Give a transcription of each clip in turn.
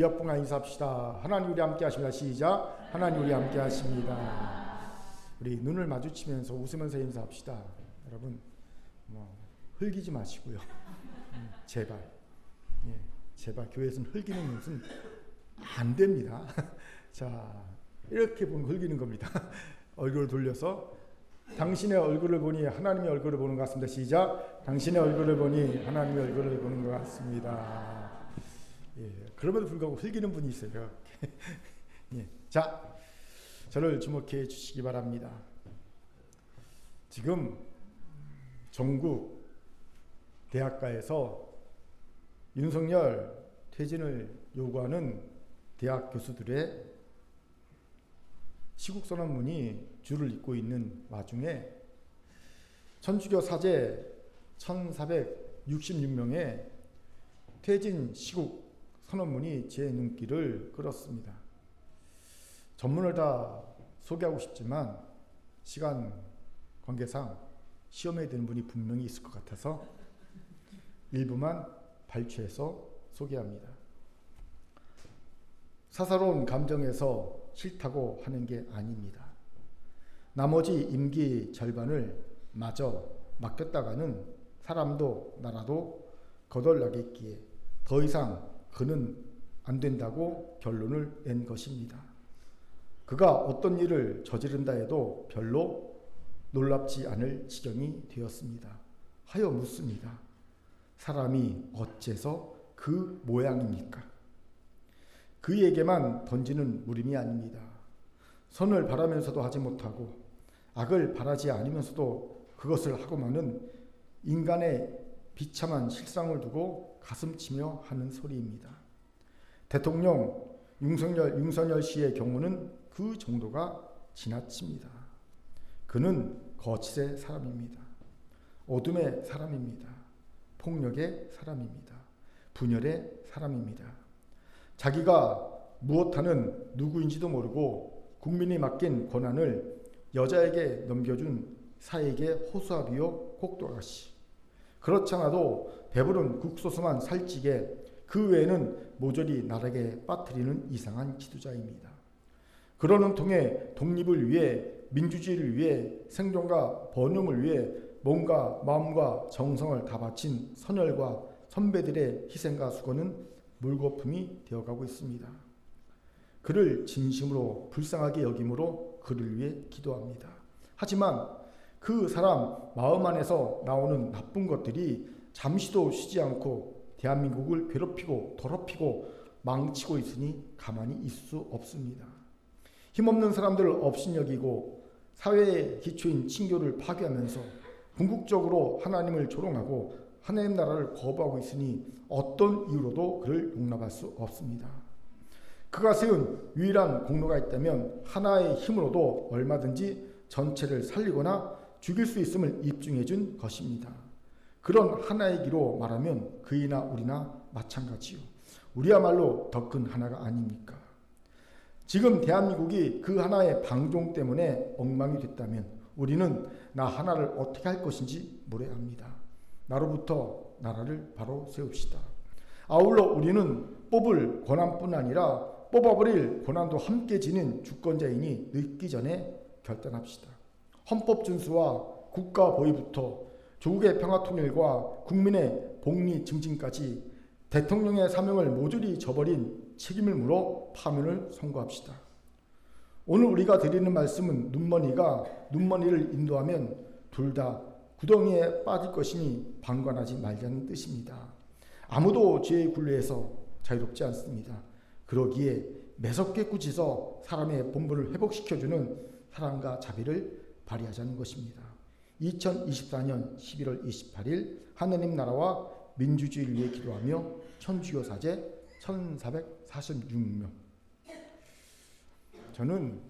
이어폰과 인사합시다. 하나님 우리 함께 하십니다. 시작. 하나님 우리 함께 하십니다. 우리 눈을 마주치면서 웃으면서 인사합시다. 여러분 흘기지 마시고요. 제발. 제발 교회에서는 흘기는 것은 안 됩니다. 자, 이렇게 보면 흘기는 겁니다. 얼굴을 돌려서 당신의 얼굴을 보니 하나님의 얼굴을 보는 것 같습니다. 시작. 당신의 얼굴을 보니 하나님의 얼굴을 보는 것 같습니다. 그럼에도 불구하고 흘기는 분이 있어요. 자, 저를 주목해 주시기 바랍니다. 지금 전국 대학가에서 윤석열 퇴진을 요구하는 대학 교수들의 시국선언문이 줄을 잇고 있는 와중에 천주교 사제 1466명의 퇴진 시국 선언문이 제 눈길을 끌었습니다. 전문을 다 소개하고 싶지만 시간 관계상 시험에 드는 분이 분명히 있을 것 같아서 일부만 발췌해서 소개합니다. 사사로운 감정에서 싫다고 하는 게 아닙니다. 나머지 임기 절반을 마저 맡겼다가는 사람도 나라도 거덜나겠기에 더 이상 그는 안 된다고 결론을 낸 것입니다. 그가 어떤 일을 저지른다 해도 별로 놀랍지 않을 지경이 되었습니다. 하여 묻습니다. 사람이 어째서 그 모양입니까? 그에게만 던지는 물음이 아닙니다. 선을 바라면서도 하지 못하고 악을 바라지 않으면서도 그것을 하고만은 인간의 비참한 실상을 두고 가슴치며 하는 소리입니다. 대통령 윤석열 씨의 경우는 그 정도가 지나칩니다. 그는 거짓의 사람입니다. 어둠의 사람입니다. 폭력의 사람입니다. 분열의 사람입니다. 자기가 무엇하는 누구인지도 모르고 국민이 맡긴 권한을 여자에게 넘겨준 사에게 호수아비요 꼭두아가씨. 그렇지 않아도 배부른 국소수만 살찌게 그 외에는 모조리 나락에 빠뜨리는 이상한 지도자입니다. 그러는 통에 독립을 위해 민주주의를 위해 생존과 번영을 위해 몸과 마음과 정성을 다 바친 선열과 선배들의 희생과 수고는 물거품이 되어가고 있습니다. 그를 진심으로 불쌍하게 여김으로 그를 위해 기도합니다. 하지만 그 사람 마음 안에서 나오는 나쁜 것들이 잠시도 쉬지 않고 대한민국을 괴롭히고 더럽히고 망치고 있으니 가만히 있을 수 없습니다. 힘없는 사람들을 업신여기고 사회의 기초인 친교를 파괴하면서 궁극적으로 하나님을 조롱하고 하나님 나라를 거부하고 있으니 어떤 이유로도 그를 용납할 수 없습니다. 그가 세운 유일한 공로가 있다면 하나의 힘으로도 얼마든지 전체를 살리거나 죽일 수 있음을 입증해 준 것입니다. 그런 하나의 기로 말하면 그이나 우리나 마찬가지요. 우리야말로 더 큰 하나가 아닙니까? 지금 대한민국이 그 하나의 방종 때문에 엉망이 됐다면 우리는 나 하나를 어떻게 할 것인지 물어야 합니다. 나로부터 나라를 바로 세웁시다. 아울러 우리는 뽑을 권한뿐 아니라 뽑아버릴 권한도 함께 지닌 주권자이니 늦기 전에 결단합시다. 헌법 준수와 국가 보위부터 조국의 평화통일과 국민의 복리 증진까지 대통령의 사명을 모조리 저버린 책임을 물어 파면을 선고합시다. 오늘 우리가 드리는 말씀은 눈먼이를 인도하면 둘 다 구덩이에 빠질 것이니 방관하지 말자는 뜻입니다. 아무도 죄의 굴레에서 자유롭지 않습니다. 그러기에 매섭게 꾸짖어 사람의 본분을 회복시켜주는 사랑과 자비를 발휘하자는 것입니다. 2024년 11월 28일 하느님 나라와 민주주의를 위해 기도하며 천주교 사제 1446명. 저는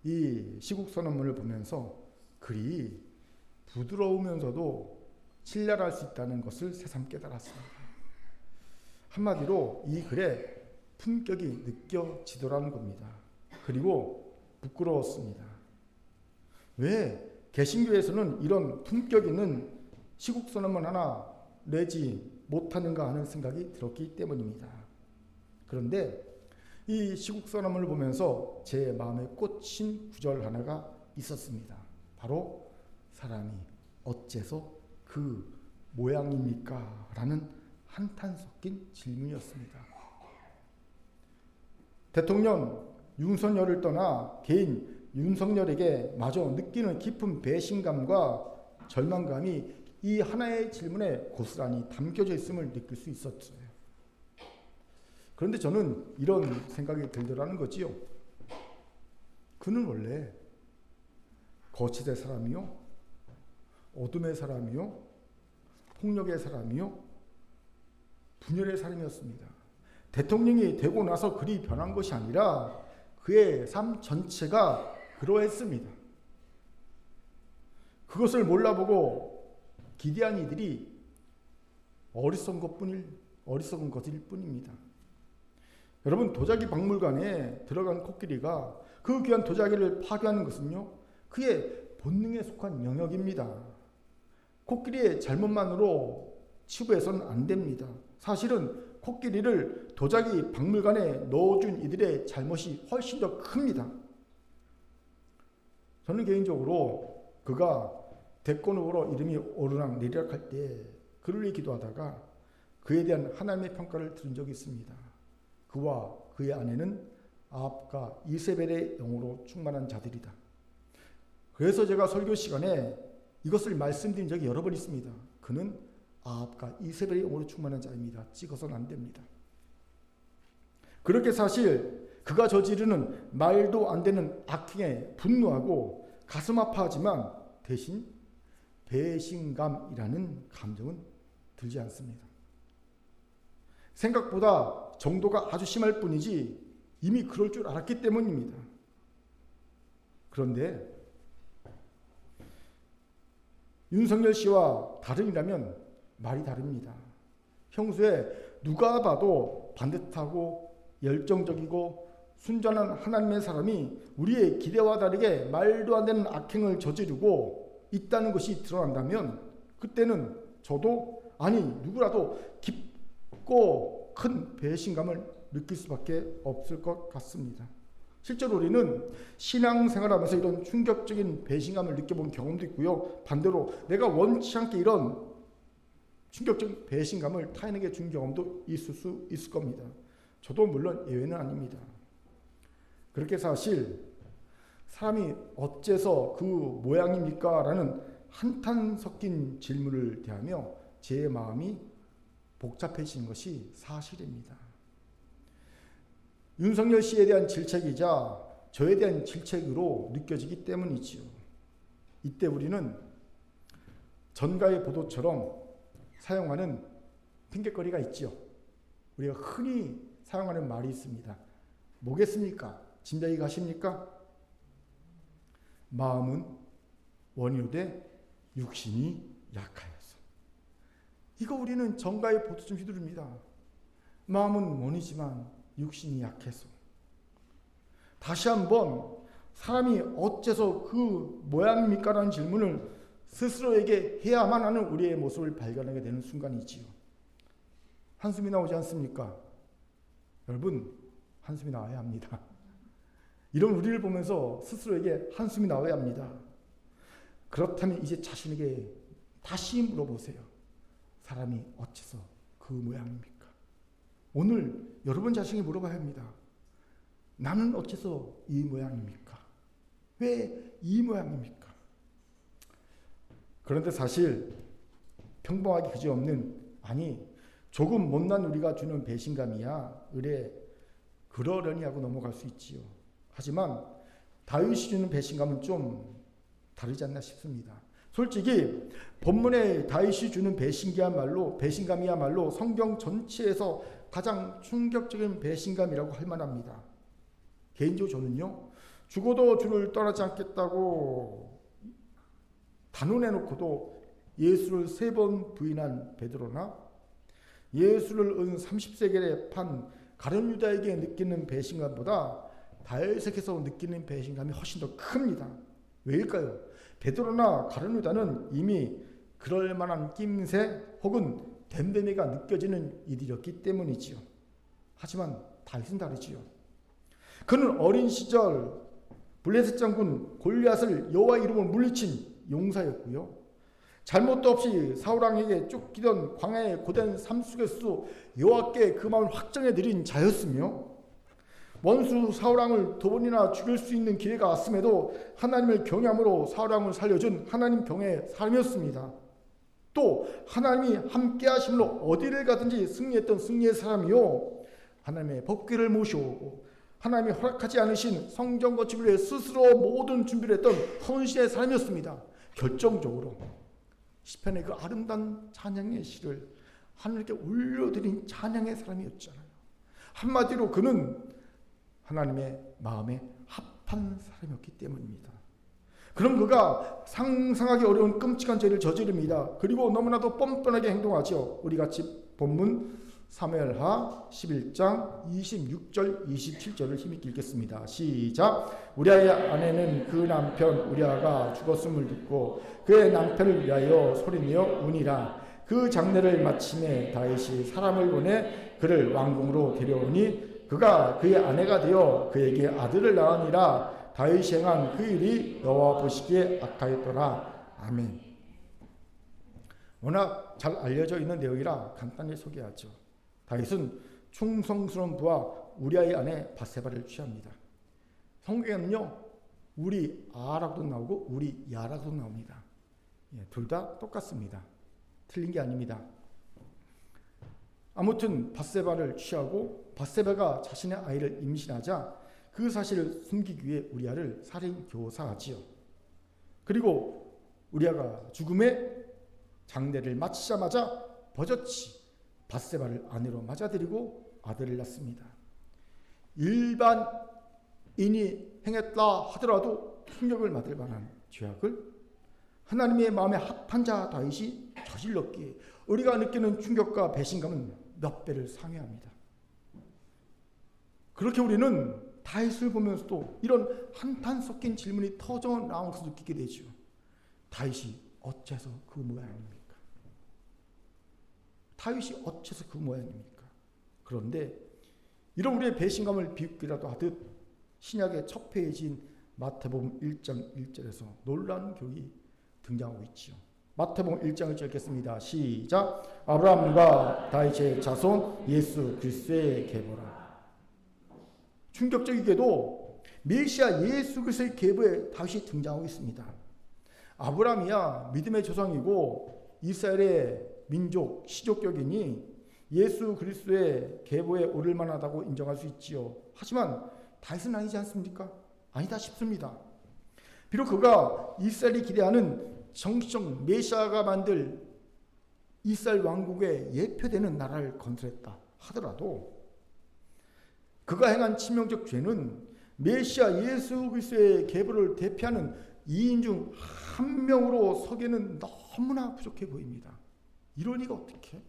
이 시국선언문을 보면서 글이 부드러우면서도 신뢰할 수 있다는 것을 새삼 깨달았습니다. 한마디로 이 글에 품격이 느껴지더라는 겁니다. 그리고 부끄러웠습니다. 왜 개신교에서는 이런 품격 있는 시국선언문 하나 내지 못하는가 하는 생각이 들었기 때문입니다. 그런데 이 시국선언을 보면서 제 마음에 꽂힌 구절 하나가 있었습니다. 바로 사람이 어째서 그 모양입니까? 라는 한탄 섞인 질문이었습니다. 대통령 윤석열을 떠나 개인 윤석열에게 마저 느끼는 깊은 배신감과 절망감이 이 하나의 질문에 고스란히 담겨져 있음을 느낄 수 있었어요. 그런데 저는 이런 생각이 들더라는 거지요. 그는 원래 거짓의 사람이요, 어둠의 사람이요, 폭력의 사람이요, 분열의 사람이었습니다. 대통령이 되고 나서 그리 변한 것이 아니라 그의 삶 전체가 그러했습니다. 그것을 몰라보고 기대한 이들이 어리석은 것일 뿐입니다. 여러분, 도자기 박물관에 들어간 코끼리가 그 귀한 도자기를 파괴하는 것은요, 그의 본능에 속한 영역입니다. 코끼리의 잘못만으로 치부해서는 안 됩니다. 사실은 코끼리를 도자기 박물관에 넣어준 이들의 잘못이 훨씬 더 큽니다. 저는 개인적으로 그가 대권 후보로 이름이 오르락 내리락 할 때 그를 위해 기도하다가 그에 대한 하나님의 평가를 들은 적이 있습니다. 그와 그의 아내는 아합과 이세벨의 영으로 충만한 자들이다. 그래서 제가 설교 시간에 이것을 말씀드린 적이 여러 번 있습니다. 그는 아합과 이세벨의 영으로 충만한 자입니다. 찍어서는 안 됩니다. 그렇게 사실 그가 저지르는 말도 안 되는 악행에 분노하고 가슴 아파하지만 대신 배신감이라는 감정은 들지 않습니다. 생각보다 정도가 아주 심할 뿐이지 이미 그럴 줄 알았기 때문입니다. 그런데 윤석열 씨와 다름이라면 말이 다릅니다. 평소에 누가 봐도 반듯하고 열정적이고 순전한 하나님의 사람이 우리의 기대와 다르게 말도 안 되는 악행을 저지르고 있다는 것이 드러난다면 그때는 저도 아니 누구라도 깊고 큰 배신감을 느낄 수밖에 없을 것 같습니다. 실제로 우리는 신앙생활하면서 이런 충격적인 배신감을 느껴본 경험도 있고요. 반대로 내가 원치 않게 이런 충격적인 배신감을 타인에게 준 경험도 있을 수 있을 겁니다. 저도 물론 예외는 아닙니다. 그렇게 사실 사람이 어째서 그 모양입니까? 라는 한탄 섞인 질문을 대하며 제 마음이 복잡해진 것이 사실입니다. 윤석열 씨에 대한 질책이자 저에 대한 질책으로 느껴지기 때문이지요. 이때 우리는 전가의 보도처럼 사용하는 핑곗거리가 있지요. 우리가 흔히 사용하는 말이 있습니다. 뭐겠습니까? 짐작이 가십니까? 마음은 원효되 육신이 약하여서. 이거 우리는 전가의 보도처럼 휘두릅니다. 마음은 원이지만 육신이 약해서. 다시 한번 사람이 어째서 그 모양입니까? 라는 질문을 스스로에게 해야만 하는 우리의 모습을 발견하게 되는 순간이지요. 한숨이 나오지 않습니까? 여러분, 한숨이 나와야 합니다. 이런 우리를 보면서 스스로에게 한숨이 나와야 합니다. 그렇다면 이제 자신에게 다시 물어보세요. 사람이 어째서 그 모양입니까? 오늘 여러분 자신에게 물어봐야 합니다. 나는 어째서 이 모양입니까? 왜 이 모양입니까? 그런데 사실 평범하기 그지없는, 아니 조금 못난 우리가 주는 배신감이야 의뢰 그러려니 하고 넘어갈 수 있지요. 하지만 다윗이 주는 배신감은 좀 다르지 않나 싶습니다. 솔직히 본문에 다윗이 주는 배신감이야말로 성경 전체에서 가장 충격적인 배신감이라고 할 만합니다. 개인적으로 저는요, 죽어도 주를 떠나지 않겠다고 단언해놓고도 예수를 3번 부인한 베드로나 예수를 은 30세겔에 판 가룟 유다에게 느끼는 배신감보다 다윗에게서 느끼는 배신감이 훨씬 더 큽니다. 왜일까요? 베드로나 가룟 유다는 이미 그럴 만한 낌새 혹은 댐댐이가 느껴지는 이들이었기 때문이지요. 하지만 다윗은 다르지요. 그는 어린 시절 블레셋 장군 골리앗을 여호와 이름으로 물리친 용사였고요. 잘못도 없이 사울 왕에게 쫓기던 광야의 고된 삶 속에서도 여호와께 그 마음을 확정해 드린 자였으며, 원수 사울 왕을 두 번이나 죽일 수 있는 기회가 왔음에도 하나님을 경외함으로 사울 왕을 살려준 하나님 경외의 사람이었습니다. 또 하나님이 함께 하심으로 어디를 가든지 승리했던 승리의 사람이요, 하나님의 법궤를 모셔오고 하나님이 허락하지 않으신 성전 건축을 위해 스스로 모든 준비를 했던 헌신의 사람이었습니다. 결정적으로 시편의 그 아름다운 찬양의 시를 하나님께 올려드린 찬양의 사람이었잖아요. 한마디로 그는 하나님의 마음에 합한 사람이었기 때문입니다. 그럼 그가 상상하기 어려운 끔찍한 죄를 저지릅니다. 그리고 너무나도 뻔뻔하게 행동하죠. 우리 같이 본문 사무엘하 11장 26절 27절을 힘있게 읽겠습니다. 시작. 우리아의 아내는 그 남편 우리아가 죽었음을 듣고 그의 남편을 위하여 소리내어 우니라. 그 장례를 마침에 다윗이 사람을 보내 그를 왕궁으로 데려오니 그가 그의 아내가 되어 그에게 아들을 낳으니라. 다윗이 행한 그 일이 여호와 보시기에 악하였더라. 아멘. 워낙 잘 알려져 있는 내용이라 간단히 소개하죠. 다윗은 충성스러운 부하 우리아의 아내 밧세바를 취합니다. 성경에는요, 우리 아라고도 나오고 우리 야라고도 나옵니다. 둘 다 똑같습니다. 틀린 게 아닙니다. 아무튼 밧세바를 취하고 밧세바가 자신의 아이를 임신하자 그 사실을 숨기기 위해 우리아를 살인 교사하지요. 그리고 우리아가 죽음의 장례를 마치자마자 버젓이 밧세바를 아내로 맞아들이고 아들을 낳습니다. 일반인이 행했다 하더라도 충격을 받을 만한 죄악을 하나님의 마음에 합한 자 다윗이 저질렀기에 우리가 느끼는 충격과 배신감은 몇 배를 상회합니다. 그렇게 우리는 다윗을 보면서도 이런 한탄 섞인 질문이 터져 나오면서 느끼게 되죠. 다윗이 어째서 그 모양입니까? 다윗이 어째서 그 모양입니까? 그런데 이런 우리의 배신감을 비웃기라도 하듯 신약의 첫 페이지인 마태복음 1장 1절에서 놀라운 교훈이 등장하고 있지요. 마태복음 1장을 읽겠습니다. 시작. 아브라함과 다윗의 자손 예수 그리스도의 계보라. 충격적이게도 메시아 예수 그리스도의 계보에 다윗이 등장하고 있습니다. 아브라함이야 믿음의 조상이고 이스라엘의 민족 시족격이니 예수 그리스도의 계보에 오를 만하다고 인정할 수 있지요. 하지만 다윗은 아니지 않습니까? 아니다 싶습니다. 비록 그가 이스라엘이 기대하는 정치적 메시아가 만들 이스라엘 왕국에 예표되는 나라를 건설했다 하더라도 그가 행한 치명적 죄는 메시아 예수 그리스도의 계보를 대표하는 2인 중 한 명으로 서기에는 너무나 부족해 보입니다. 이런 이가 어떻게?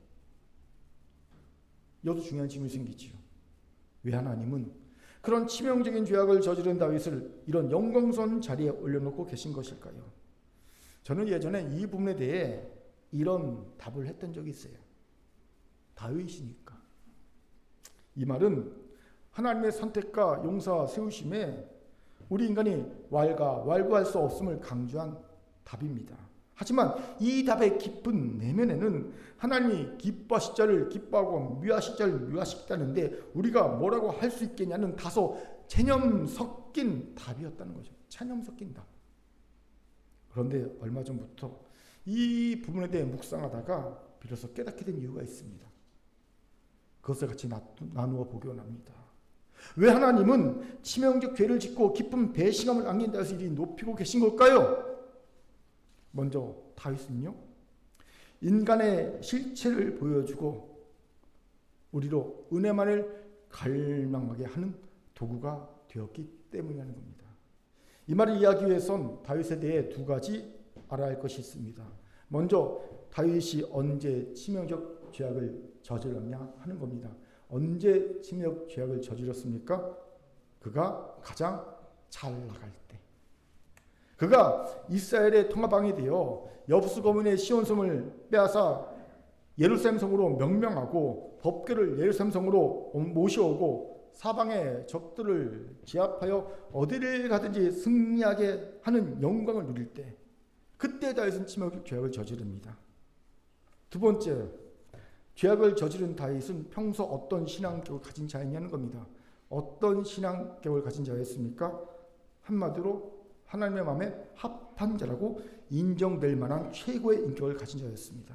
여도 중요한 질문이 생기지요. 왜 하나님은 그런 치명적인 죄악을 저지른 다윗을 이런 영광스러운 자리에 올려놓고 계신 것일까요? 저는 예전에 이 부분에 대해 이런 답을 했던 적이 있어요. 다윗이니까. 이 말은 하나님의 선택과 용서와 세우심에 우리 인간이 왈가왈부할 수 없음을 강조한 답입니다. 하지만 이 답의 깊은 내면에는 하나님이 기뻐하실 자를 기뻐하고 미워하실 자를 미워하시겠다는데 우리가 뭐라고 할 수 있겠냐는 다소 체념 섞인 답이었다는 거죠. 체념 섞인 답. 그런데 얼마 전부터 이 부분에 대해 묵상하다가 비로소 깨닫게 된 이유가 있습니다. 그것을 같이 나누어 보기 원합니다. 왜 하나님은 치명적 죄를 짓고 깊은 배신감을 안긴다 해서 이리 높이고 계신 걸까요? 먼저 다윗은요, 인간의 실체를 보여주고 우리로 은혜만을 갈망하게 하는 도구가 되었기 때문이라는 겁니다. 이 말을 이해하기 위해선 다윗에 대해 두 가지 알아야 할 것이 있습니다. 먼저 다윗이 언제 치명적 죄악을 저질렀냐 하는 겁니다. 언제 치명적 죄악을 저질렀습니까? 그가 가장 잘 나갈 때. 그가 이스라엘의 통합왕이 되어 여부스 거민의 시온성을 빼앗아 예루살렘 성으로 명명하고 법궤를 예루살렘 성으로 모셔오고 사방의 적들을 제압하여 어디를 가든지 승리하게 하는 영광을 누릴 때, 그때 다윗은 치명적 죄악을 저지릅니다. 두 번째, 죄악을 저지른 다윗은 평소 어떤 신앙격을 가진 자였냐는 겁니다. 어떤 신앙격을 가진 자였습니까? 한마디로 하나님의 마음에 합한 자라고 인정될 만한 최고의 인격을 가진 자였습니다.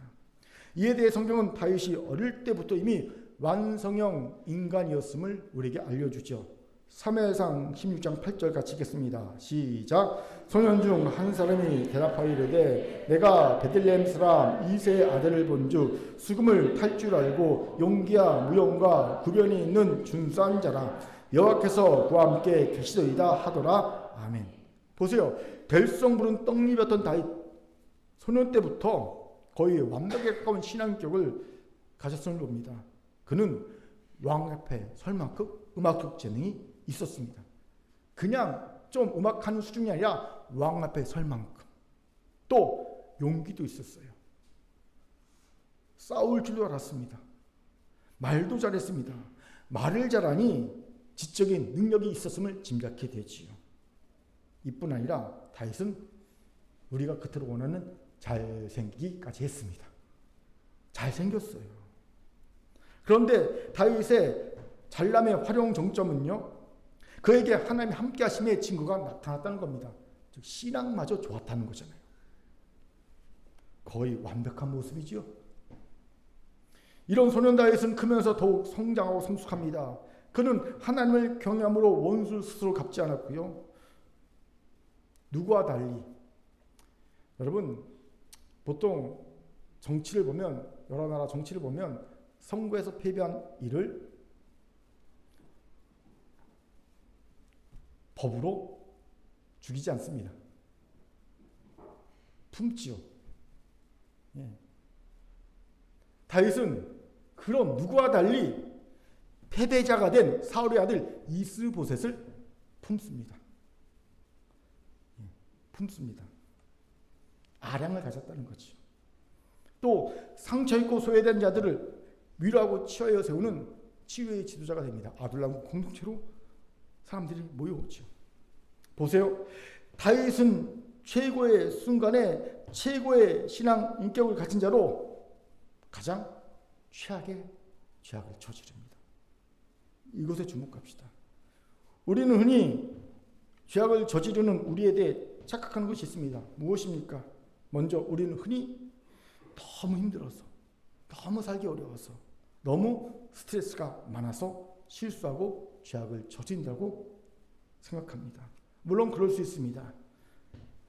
이에 대해 성경은 다윗이 어릴 때부터 이미 완성형 인간이었음을 우리에게 알려주죠. 사무엘상 16장 8절 같이 읽겠습니다. 시작. 소년 중 한 사람이 대답하여 이르되 내가 베들레헴 사람 이새의 아들을 본즉 수금을 탈 줄 알고 용기와 무용과 구변이 있는 준수한 자라 여호와께서 그와 함께 계시더이다 하더라. 아멘. 보세요. 될성 부른 떡잎이었던 다윗, 소년 때부터 거의 완벽에 가까운 신앙격을 가졌음을 봅니다. 그는 왕 앞에 설 만큼 음악적 재능이 있었습니다. 그냥 좀 음악하는 수준이 아니라 왕 앞에 설 만큼. 또 용기도 있었어요. 싸울 줄도 알았습니다. 말도 잘했습니다. 말을 잘하니 지적인 능력이 있었음을 짐작해 되지요. 이뿐 아니라 다윗은 우리가 그토록 원하는 잘생기기까지 했습니다. 잘생겼어요. 그런데 다윗의 잘남의 활용 정점은요, 그에게 하나님이 함께 하심의 증거가 나타났다는 겁니다. 즉 신앙마저 좋았다는 거잖아요. 거의 완벽한 모습이지요. 이런 소년 다윗은 크면서 더욱 성장하고 성숙합니다. 그는 하나님을 경외함으로 원수 스스로 갚지 않았고요. 누구와 달리, 여러분 보통 정치를 보면, 여러 나라 정치를 보면 선거에서 패배한 일을 법으로 죽이지 않습니다. 품지요. 예. 다윗은 그런 누구와 달리 패배자가 된 사울의 아들 이스보셋을 품습니다. 예. 품습니다. 아량을 가졌다는 거죠. 또 상처 입고 소외된 자들을 위로하고 치유하여 세우는 치유의 지도자가 됩니다. 아둘람 공동체로 사람들이 모여오죠. 보세요. 다윗은 최고의 순간에 최고의 신앙 인격을 가진 자로 가장 최악의 죄악을 저지릅니다. 이것에 주목합시다. 우리는 흔히 죄악을 저지르는 우리에 대해 착각하는 것이 있습니다. 무엇입니까? 먼저 우리는 흔히 너무 힘들어서, 너무 살기 어려워서, 너무 스트레스가 많아서 실수하고 죄악을 저지른다고 생각합니다. 물론 그럴 수 있습니다.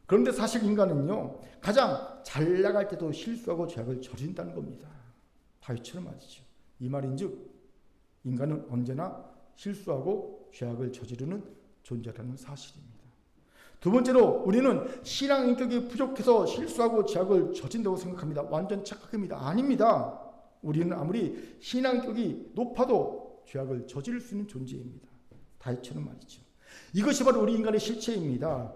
그런데 사실 인간은요, 가장 잘 나갈 때도 실수하고 죄악을 저지른다는 겁니다. 다윗처럼 말이죠. 이 말인즉 인간은 언제나 실수하고 죄악을 저지르는 존재라는 사실입니다. 두 번째로 우리는 신앙 인격이 부족해서 실수하고 죄악을 저진다고 생각합니다. 완전 착각입니다. 아닙니다. 우리는 아무리 신앙 인격이 높아도 죄악을 저지를 수 있는 존재입니다. 다윗처럼 말이죠. 이것이 바로 우리 인간의 실체입니다.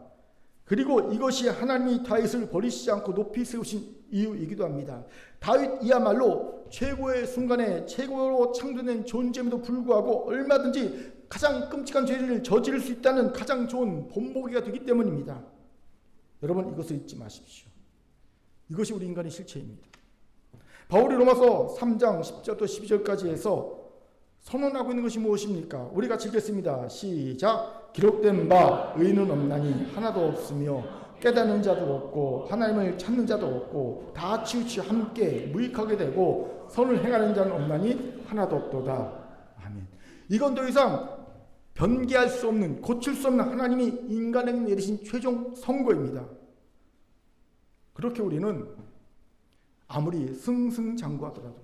그리고 이것이 하나님이 다윗을 버리시지 않고 높이 세우신 이유이기도 합니다. 다윗이야말로 최고의 순간에 최고로 창조된 존재임에도 불구하고 얼마든지 가장 끔찍한 죄를 저지를 수 있다는 가장 좋은 본보기가 되기 때문입니다. 여러분 이것을 잊지 마십시오. 이것이 우리 인간의 실체입니다. 바울이 로마서 3장 10절부터 12절까지 해서 선언하고 있는 것이 무엇입니까? 우리 같이 읽겠습니다. 시작. 기록된 바 의인은 없나니 하나도 없으며 깨닫는 자도 없고 하나님을 찾는 자도 없고 다 치우쳐 함께 무익하게 되고 선을 행하는 자는 없나니 하나도 없도다. 아멘. 이건 더 이상 변개할 수 없는, 고칠 수 없는 하나님이 인간에게 내리신 최종 선고입니다. 그렇게 우리는 아무리 승승장구하더라도,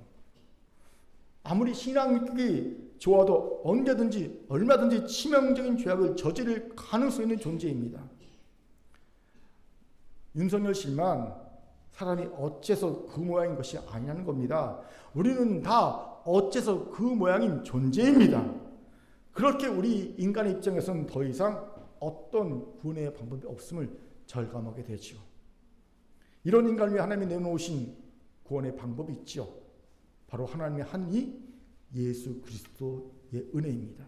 아무리 신앙력이 좋아도 언제든지 얼마든지 치명적인 죄악을 저지를 가능성이 있는 존재입니다. 윤석열 씨만 사람이 어째서 그 모양인 것이 아니라는 겁니다. 우리는 다 어째서 그 모양인 존재입니다. 그렇게 우리 인간의 입장에서는 더 이상 어떤 구원의 방법이 없음을 절감하게 되죠. 이런 인간을 위해 하나님이 내놓으신 구원의 방법이 있죠. 바로 하나님의 한 이 예수 그리스도의 은혜입니다.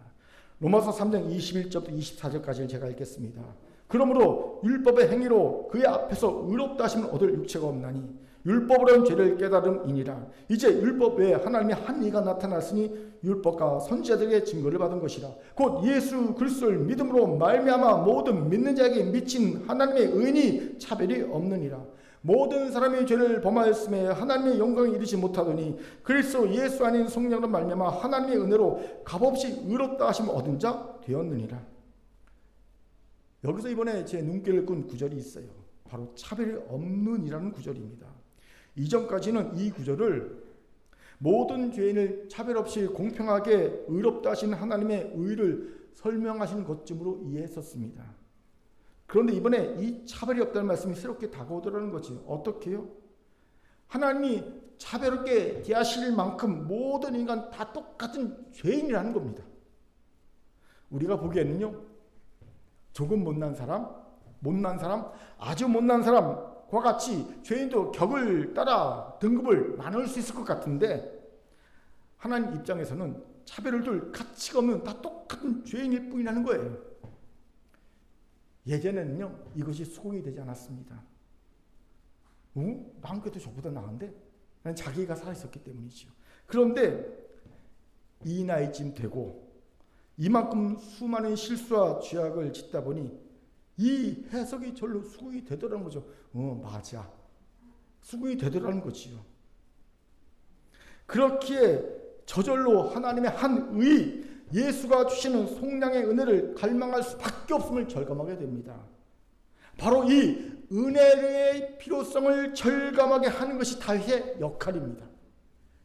로마서 3장 21절부터 24절까지를 제가 읽겠습니다. 그러므로 율법의 행위로 그의 앞에서 의롭다 하심을 얻을 육체가 없나니 율법으로는 죄를 깨달음이니라. 이제 율법 외에 하나님의 한 이가 나타났으니 율법과 선지자들에게 증거를 받은 것이라. 곧 예수 그리스도를 믿음으로 말미암아 모든 믿는 자에게 미친 하나님의 의인이 차별이 없느니라. 모든 사람이 죄를 범하였음에 하나님의 영광에 이르지 못하더니 그리스도 예수 아닌 성령으로 말미암아 하나님의 은혜로 값없이 의롭다 하심을 얻은 자 되었느니라. 여기서 이번에 제 눈길을 끈 구절이 있어요. 바로 차별이 없는이라는 구절입니다. 이전까지는 이 구절을 모든 죄인을 차별 없이 공평하게 의롭다 하신 하나님의 의를 설명하시는 것쯤으로 이해했었습니다. 그런데 이번에 이 차별이 없다는 말씀이 새롭게 다가오더라는 거지. 어떻게 해요? 하나님이 차별없게 대하실 만큼 모든 인간 다 똑같은 죄인이라는 겁니다. 우리가 보기에는요, 조금 못난 사람, 아주 못난 사람과 같이 죄인도 격을 따라 등급을 나눌 수 있을 것 같은데 하나님 입장에서는 차별을 둘 가치가 없는 다 똑같은 죄인일 뿐이라는 거예요. 예전에는요, 이것이 수긍이 되지 않았습니다. 마음껏도 저보다 나은데? 자기가 살아있었기 때문이죠. 그런데 이 나이쯤 되고 이만큼 수많은 실수와 죄악을 짓다 보니 이 해석이 절로 수긍이 되더라는 거죠. 맞아. 수긍이 되더라는 거지요. 그렇기에 저절로 하나님의 한 의, 예수가 주시는 속량의 은혜를 갈망할 수밖에 없음을 절감하게 됩니다. 바로 이 은혜의 필요성을 절감하게 하는 것이 다윗의 역할입니다.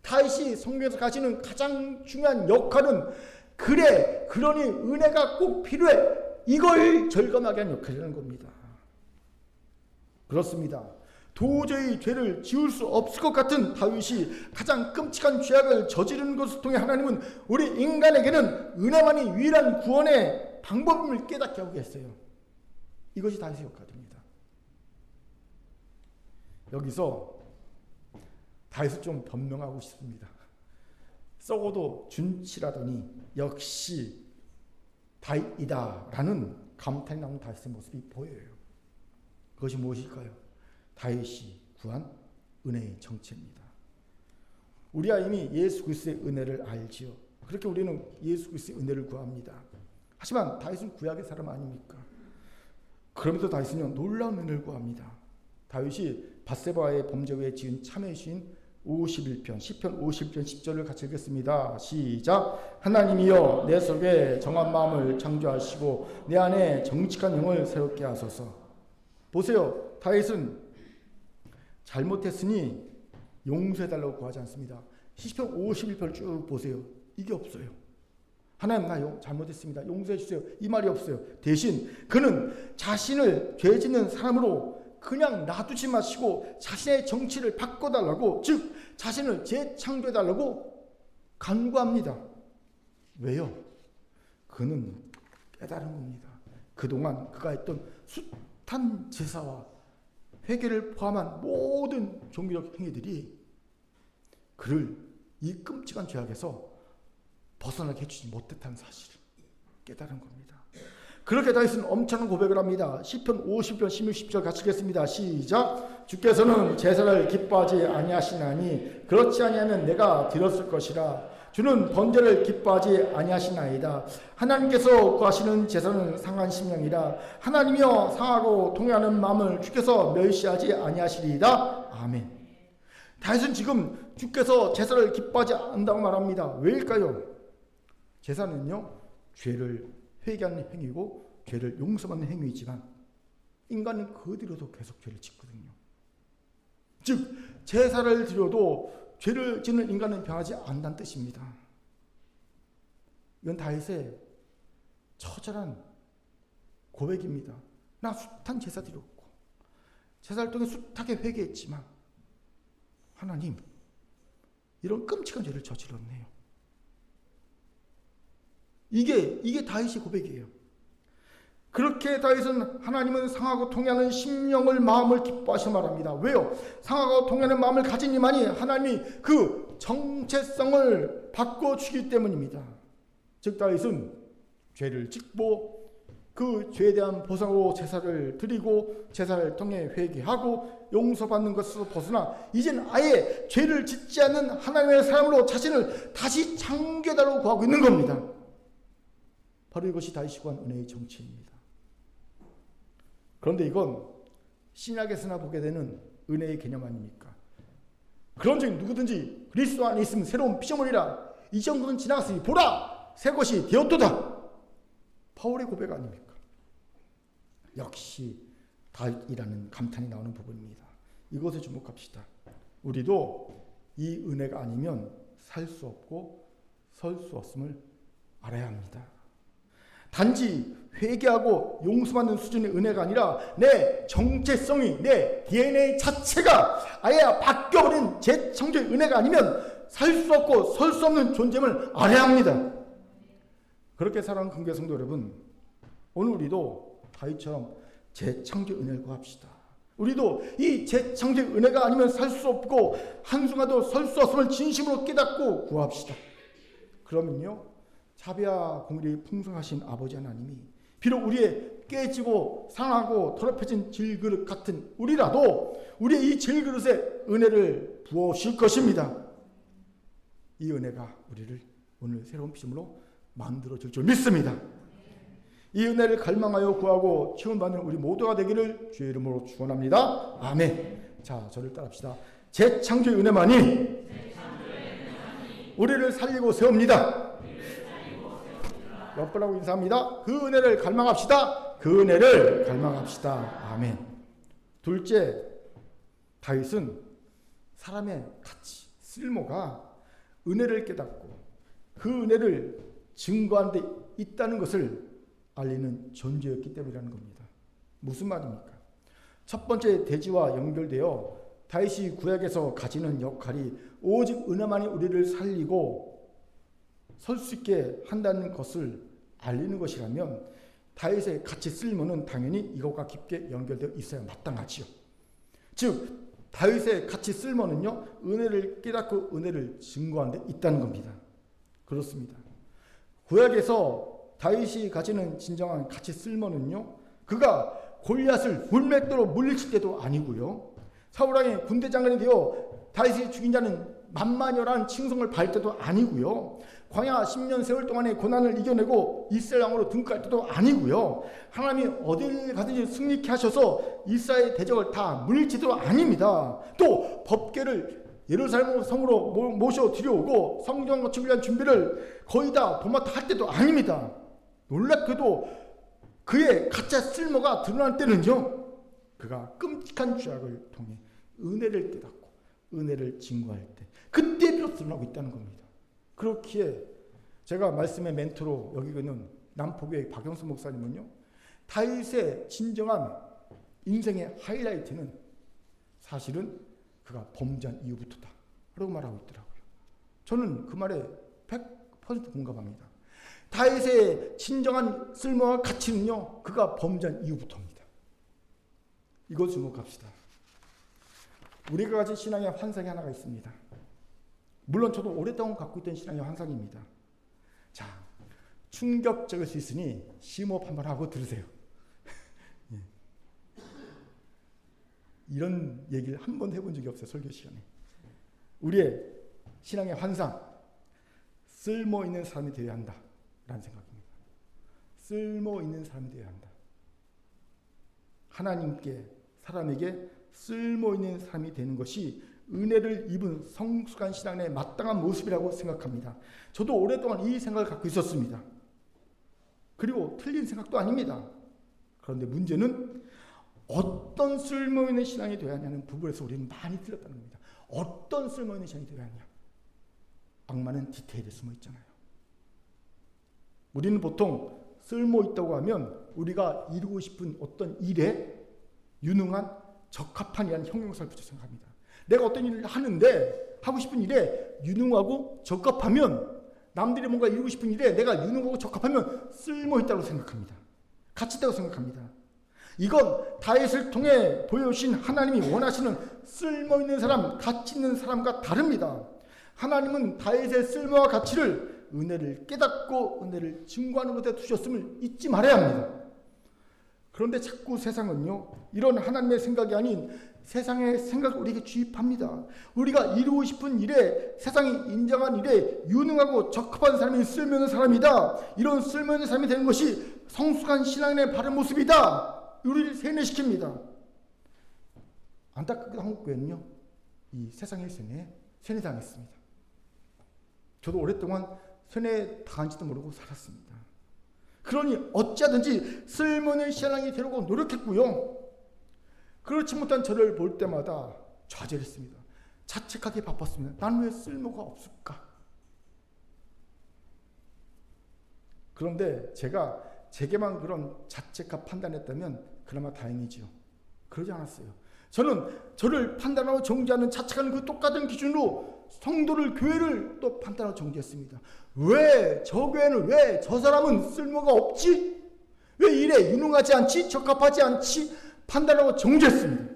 다윗이 성경에서 가지는 가장 중요한 역할은 그래, 그러니 은혜가 꼭 필요해, 이걸 절감하게 하는 역할이라는 겁니다. 그렇습니다. 도저히 죄를 지을 수 없을 것 같은 다윗이 가장 끔찍한 죄악을 저지르는 것을 통해 하나님은 우리 인간에게는 은혜만이 유일한 구원의 방법임을 깨닫게 하고 계세요. 이것이 다윗의 역할입니다. 여기서 다윗을 좀 변명하고 싶습니다. 썩어도 준치라더니 역시 다윗이다 라는 감탄이 나오는 다윗의 모습이 보여요. 그것이 무엇일까요? 다윗이 구한 은혜의 정체입니다. 우리야 이미 예수 그리스도의 은혜를 알지요. 그렇게 우리는 예수 그리스도의 은혜를 구합니다. 하지만 다윗은 구약의 사람 아닙니까? 그럼에도 다윗은요, 놀라운 은혜를 구합니다. 다윗이 밧세바의 범죄 후에 지은 참회의 시인 51편, 시편 51편 10절을 같이 읽겠습니다. 시작. 하나님이여 내 속에 정한 마음을 창조하시고 내 안에 정직한 영을 새롭게 하소서. 보세요. 다윗은 잘못했으니 용서해달라고 구하지 않습니다. 시편 51편을 쭉 보세요. 이게 없어요. 하나님 나 잘못했습니다. 용서해 주세요. 이 말이 없어요. 대신 그는 자신을 죄 짓는 사람으로 그냥 놔두지 마시고 자신의 정치를 바꿔달라고, 즉 자신을 재창조해달라고 간구합니다. 왜요? 그는 깨달은 겁니다. 그동안 그가 했던 숱한 제사와 회개를 포함한 모든 종교적 행위들이 그를 이 끔찍한 죄악에서 벗어나게 해주지 못했다는 사실을 깨달은 겁니다. 그렇게 다윗은 엄청난 고백을 합니다. 시편 50편 16, 10절 같이 읽겠습니다. 시작. 주께서는 제사를 기뻐하지 아니하시나니 그렇지 아니하면 내가 드렸을 것이라. 주는 번제를 기뻐하지 아니하시나이다. 하나님께서 구하시는 제사는 상한 심령이라. 하나님이여 상하고 통회하는 마음을 주께서 멸시하지 아니하시리이다. 아멘. 다윗은 지금 주께서 제사를 기뻐하지 않는다고 말합니다. 왜일까요? 제사는요, 죄를 회개하는 행위고 죄를 용서받는 행위이지만 인간은 그 뒤로도 계속 죄를 짓거든요. 즉 제사를 드려도 죄를 짓는 인간은 변하지 않는다는 뜻입니다. 이건 다윗의 처절한 고백입니다. 나 숱한 제사 드렸고 제사를 통해 숱하게 회개했지만 하나님, 이런 끔찍한 죄를 저질렀네요. 이게 다윗의 고백이에요. 그렇게 다윗은 하나님은 상하고 통회하는 심령을, 마음을 기뻐하시며 말합니다. 왜요? 상하고 통회하는 마음을 가진 이만이 하나님이 그 정체성을 바꿔주기 때문입니다. 즉 다윗은 죄를 짓고 그 죄에 대한 보상으로 제사를 드리고 제사를 통해 회개하고 용서받는 것에서 벗어나 이제는 아예 죄를 짓지 않는 하나님의 사람으로 자신을 다시 창조해달라고 구하고 있는 겁니다. 바로 이것이 다윗이 구한 은혜의 정체입니다. 그런데 이건 신약에서나 보게 되는 은혜의 개념 아닙니까? 그런 즉 누구든지 그리스도 안에 있으면 새로운 피조물이라 이전 것은 지나갔으니 보라 새 것이 되었도다. 바울의 고백 아닙니까? 역시 다윗이라는 감탄이 나오는 부분입니다. 이것에 주목합시다. 우리도 이 은혜가 아니면 살 수 없고 설 수 없음을 알아야 합니다. 단지 회개하고 용서받는 수준의 은혜가 아니라 내 정체성이 내 DNA 자체가 아예 바뀌어버린 재창조의 은혜가 아니면 살 수 없고 설 수 없는 존재임을 알아야 합니다. 그렇게 사랑하는 긍휼 성도 여러분, 오늘 우리도 다윗처럼 재창조의 은혜를 구합시다. 우리도 이 재창조의 은혜가 아니면 살 수 없고 한순간도 설 수 없음을 진심으로 깨닫고 구합시다. 그러면요, 자비와 공의를 풍성하신 아버지 하나님이 비록 우리의 깨지고 상하고 더럽혀진 질그릇 같은 우리라도 우리의 이 질그릇에 은혜를 부어주실 것입니다. 이 은혜가 우리를 오늘 새로운 피조물로 만들어줄 줄 믿습니다. 이 은혜를 갈망하여 구하고 치유받는 우리 모두가 되기를 주의 이름으로 축원합니다. 아멘. 자, 저를 따라합시다. 재창조의 은혜만이 우리를 살리고 세웁니다. 옆분하고 인사합니다. 그 은혜를 갈망합시다. 그 은혜를 갈망합시다. 아멘. 둘째, 다윗은 사람의 가치, 쓸모가 은혜를 깨닫고 그 은혜를 증거하는 데 있다는 것을 알리는 존재였기 때문이라는 겁니다. 무슨 말입니까? 첫 번째 대지와 연결되어 다윗이 구약에서 가지는 역할이 오직 은혜만이 우리를 살리고 설 수 있게 한다는 것을 알리는 것이라면 다윗의 가치 쓸모는 당연히 이것과 깊게 연결되어 있어야 마땅하지요. 즉 다윗의 가치 쓸모는요, 은혜를 깨닫고 은혜를 증거하는 데 있다는 겁니다. 그렇습니다. 구약에서 다윗이 가지는 진정한 가치 쓸모는요, 그가 골리앗을 물맷돌로 물리칠 때도 아니고요, 사울왕의 군대 장관이 되어 다윗이 죽인 자는 만만여라는 칭송을 받을 때도 아니고요, 광야 10년 세월 동안의 고난을 이겨내고 이스라엘 왕으로 등극할 때도 아니고요, 하나님이 어딜 가든지 승리케 하셔서 이스라엘 대적을 다 물리칠 때도 아닙니다. 또 법궤를 예루살렘 성으로 모셔 들여오고 성전 건축을 위한 준비를 거의 다 도맡아 할 때도 아닙니다. 놀랍게도 그의 가짜 쓸모가 드러날 때는요, 그가 끔찍한 죄악을 통해 은혜를 깨닫고 은혜를 증거할 때, 그때 비로소 드러나고 있다는 겁니다. 그렇기에 제가 말씀의 멘토로 여기고 있는 남포교회 박영수 목사님은요, 다윗의 진정한 인생의 하이라이트는 사실은 그가 범죄한 이후부터다 라고 말하고 있더라고요. 저는 그 말에 100% 공감합니다. 다윗의 진정한 쓸모와 가치는요, 그가 범죄한 이후부터입니다. 이걸 주목합시다. 우리가 가진 신앙의 환상이 하나가 있습니다. 물론 저도 오랫동안 갖고 있던 신앙의 환상입니다. 자, 충격적일 수 있으니 심호흡 한번 하고 들으세요. 예. 이런 얘기를 한 번 해본 적이 없어요, 설교 시간에. 우리의 신앙의 환상, 쓸모 있는 사람이 되어야 한다 라는 생각입니다. 쓸모 있는 사람이 되어야 한다. 하나님께, 사람에게 쓸모 있는 사람이 되는 것이 은혜를 입은 성숙한 신앙의 마땅한 모습이라고 생각합니다. 저도 오랫동안 이 생각을 갖고 있었습니다. 그리고 틀린 생각도 아닙니다. 그런데 문제는 어떤 쓸모 있는 신앙이 되어야 하냐는 부분에서 우리는 많이 틀렸다는 겁니다. 어떤 쓸모 있는 신앙이 되어야 하냐. 악마는 디테일에 숨어 있잖아요. 우리는 보통 쓸모 있다고 하면 우리가 이루고 싶은 어떤 일에 유능한 적합한 이라는 형용사를 붙여 생각합니다. 내가 어떤 일을 하는데 하고 싶은 일에 유능하고 적합하면, 남들이 뭔가 이루고 싶은 일에 내가 유능하고 적합하면 쓸모있다고 생각합니다. 가치 있다고 생각합니다. 이건 다윗을 통해 보여주신 하나님이 원하시는 쓸모있는 사람, 가치 있는 사람과 다릅니다. 하나님은 다윗의 쓸모와 가치를 은혜를 깨닫고 은혜를 증거하는 것에 두셨음을 잊지 말아야 합니다. 그런데 자꾸 세상은요, 이런 하나님의 생각이 아닌 세상의 생각을 우리에게 주입합니다. 우리가 이루고 싶은 일에, 세상이 인정한 일에 유능하고 적합한 사람이 쓸모있는 사람이다. 이런 쓸모있는 사람이 되는 것이 성숙한 신앙인의 바른 모습이다. 우리를 세뇌시킵니다. 안타깝게도 한국교회는요, 이 세상의 세뇌당했습니다. 저도 오랫동안 세뇌당한지도 모르고 살았습니다. 그러니 어찌하든지 쓸모있는 신앙이 되려고 노력했고요. 그렇지 못한 저를 볼 때마다 좌절했습니다. 자책하기 바빴습니다. 난 왜 쓸모가 없을까? 그런데 제가 제게만 그런 자책과 판단했다면 그나마 다행이지요. 그러지 않았어요. 저는 저를 판단하고 정죄하는 자책하는 그 똑같은 기준으로 성도를, 교회를 또 판단하고 정죄했습니다. 왜 저 교회는, 왜 저 사람은 쓸모가 없지? 왜 일에 유능하지 않지? 적합하지 않지? 판단하고 정죄했습니다.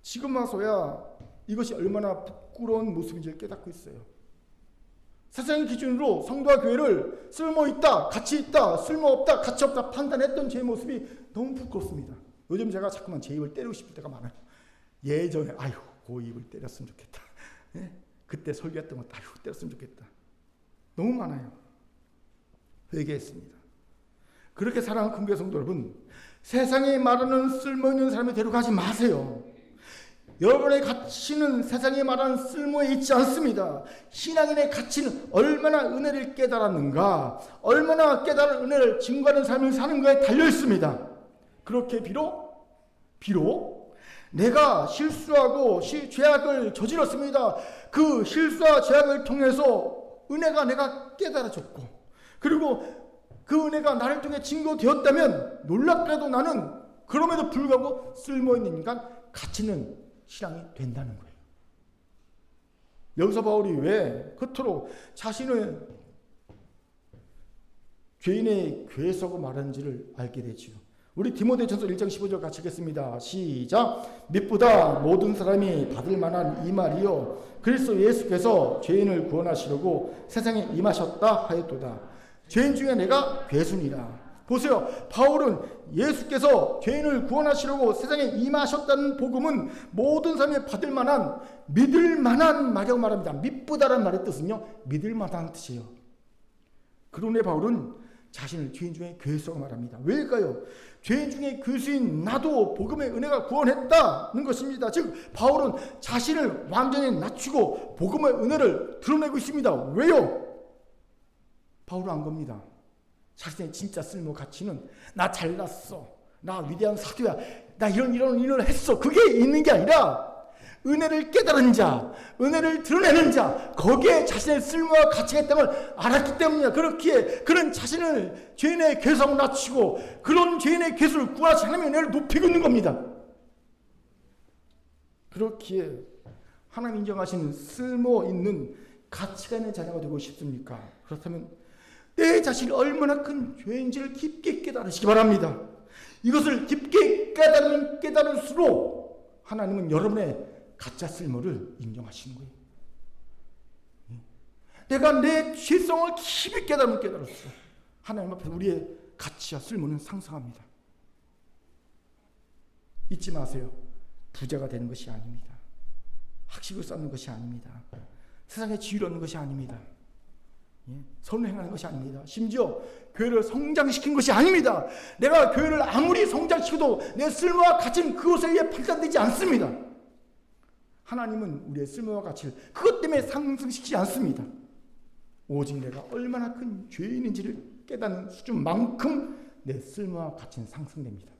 지금 와서야 이것이 얼마나 부끄러운 모습인지를 깨닫고 있어요. 세상의 기준으로 성도와 교회를 쓸모있다, 가치 있다, 쓸모없다, 가치 없다 판단했던 제 모습이 너무 부끄럽습니다. 요즘 제가 자꾸만 제 입을 때리고 싶을 때가 많아요. 예전에 아유 그 입을 때렸으면 좋겠다. 예? 그때 설교했던 것 아유 때렸으면 좋겠다. 너무 많아요. 회개했습니다. 그렇게 사랑하는 금교회 성도 여러분, 세상이 말하는 쓸모있는 사람이 되려 가지 마세요. 여러분의 가치는 세상이 말하는 쓸모에 있지 않습니다. 신앙인의 가치는 얼마나 은혜를 깨달았는가, 얼마나 깨달은 은혜를 증거하는 삶을 사는 거에 달려 있습니다. 그렇게 비록 내가 실수하고 죄악을 저질렀습니다. 그 실수와 죄악을 통해서 은혜가 내가 깨달아졌고, 그리고 그 은혜가 나를 통해 증거되었다면 놀랍게도 나는 그럼에도 불구하고 쓸모있는 인간, 가치 있는 신앙이 된다는 거예요. 여기서 바울이 왜 그토록 자신을 죄인의 괴수라고 말하는지를 알게 되지요. 우리 디모데전서 1장 15절 같이 읽겠습니다. 시작. 밑보다 모든 사람이 받을 만한 이 말이요 그리스도 예수께서 죄인을 구원하시려고 세상에 임하셨다 하였도다. 죄인 중에 내가 괴수니라. 보세요. 바울은 예수께서 죄인을 구원하시려고 세상에 임하셨다는 복음은 모든 사람이 받을 만한, 믿을 만한 말이라고 말합니다. 믿보다라는 말의 뜻은요, 믿을 만한 뜻이에요. 그런데 바울은 자신을 죄인 중에 괴수라고 말합니다. 왜일까요? 죄인 중에 괴수인 나도 복음의 은혜가 구원했다는 것입니다. 즉 바울은 자신을 완전히 낮추고 복음의 은혜를 드러내고 있습니다. 왜요? 바울은 안 겁니다. 자신의 진짜 쓸모 가치는 나 잘났어, 나 위대한 사도야, 나 이런 일을 했어, 그게 있는 게 아니라 은혜를 깨달은 자, 은혜를 드러내는 자, 거기에 자신의 쓸모와 가치가 있다는 알았기 때문이야. 그렇기에 그런 자신을 죄인의 괴수로 낮추고 그런 죄인의 괴수를 구하시 하나님의 은혜를 높이고 있는 겁니다. 그렇기에 하나님 인정하시는 쓸모 있는 가치가 있는 자녀가 되고 싶습니까? 그렇다면 내 자신이 얼마나 큰 죄인지를 깊게 깨달으시기 바랍니다. 이것을 깊게 깨달을수록 하나님은 여러분의 가짜 쓸모를 인정하시는 거예요. 내가 내 죄성을 깊이 깨달으면 깨달았어. 하나님 앞에서 우리의 가치와 쓸모는 상승합니다. 잊지 마세요. 부자가 되는 것이 아닙니다. 학식을 쌓는 것이 아닙니다. 세상에 지위를 얻는 것이 아닙니다. 선을 행하는 것이 아닙니다. 심지어 교회를 성장시킨 것이 아닙니다. 내가 교회를 아무리 성장시켜도 내 쓸모와 가치는 그것에 의해 판단되지 않습니다. 하나님은 우리의 쓸모와 가치를 그것 때문에 상승시키지 않습니다. 오직 내가 얼마나 큰 죄인인지를 깨닫는 수준만큼 내 쓸모와 가치는 상승됩니다.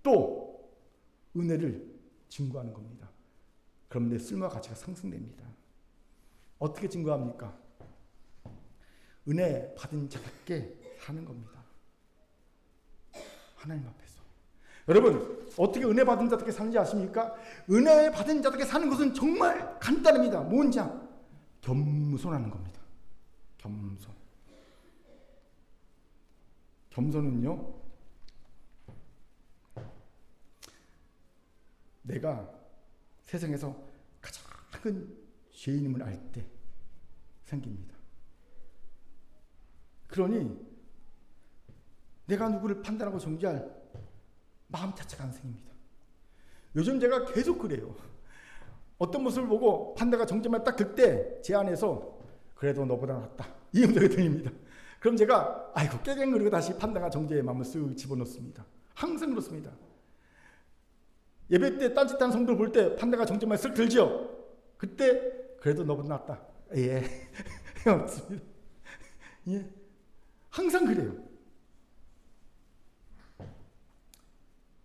또 은혜를 증거하는 겁니다. 그럼 내 쓸모와 가치가 상승됩니다. 어떻게 증거합니까? 은혜 받은 자답게 사는 겁니다. 하나님 앞에서. 여러분, 어떻게 은혜 받은 자답게 사는지 아십니까? 은혜 받은 자답게 사는 것은 정말 간단합니다. 뭔지 겸손하는 겁니다. 겸손. 겸손은요, 내가 세상에서 가장 큰 죄인임을 알 때 생깁니다. 그러니 내가 누구를 판단하고 정죄할 마음 자체가 안 생깁니다. 요즘 제가 계속 그래요. 어떤 모습을 보고 판단과 정죄만 딱 그때 제 안에서 그래도 너보다 낫다 이 음성이 들립니다. 그럼 제가 아이고 깨갱거리고 다시 판단과 정죄의 마음을 쓱 집어넣습니다. 항상 그렇습니다. 예배 때 딴짓한 성도를 볼 때 판단과 정죄만 쓱 들죠. 그때 그래도 너보다 낫다. 예, 없습니다. 예, 항상 그래요.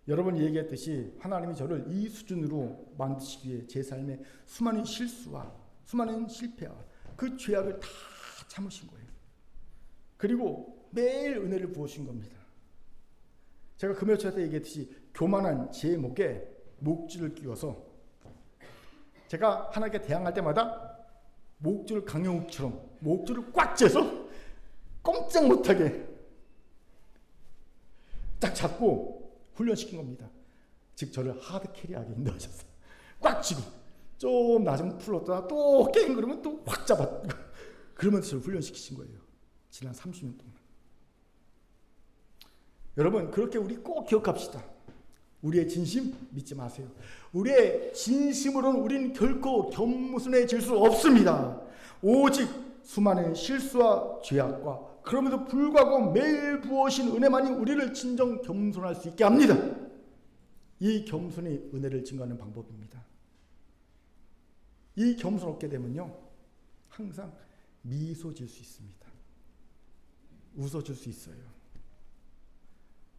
여러분이 얘기했듯이 하나님이 저를 이 수준으로 만드시기 위해 제 삶에 수많은 실수와 수많은 실패와 그 죄악을 다 참으신 거예요. 그리고 매일 은혜를 부어주신 겁니다. 제가 금요 때 얘기했듯이 교만한 제 목에 목줄을 끼워서 제가 하나님께 대항할 때마다 목줄 강영욱처럼 목줄을 꽉 쥐어서 꼼짝 못하게 딱 잡고 훈련시킨 겁니다. 즉 저를 하드캐리하게 인도하셨어요. 꽉 쥐고 좀 낮으면 풀었다가 또 게임 그러면 또 확 잡았고 그러면서 저를 훈련시키신 거예요. 지난 30년 동안. 여러분 그렇게 우리 꼭 기억합시다. 우리의 진심 믿지 마세요. 우리의 진심으로는 우리는 결코 겸손해질 수 없습니다. 오직 수많은 실수와 죄악과 그럼에도 불구하고 매일 부어신 은혜만이 우리를 진정 겸손할 수 있게 합니다. 이 겸손이 은혜를 증거하는 방법입니다. 이 겸손 얻게 되면요 항상 미소 질 수 있습니다. 웃어줄 수 있어요.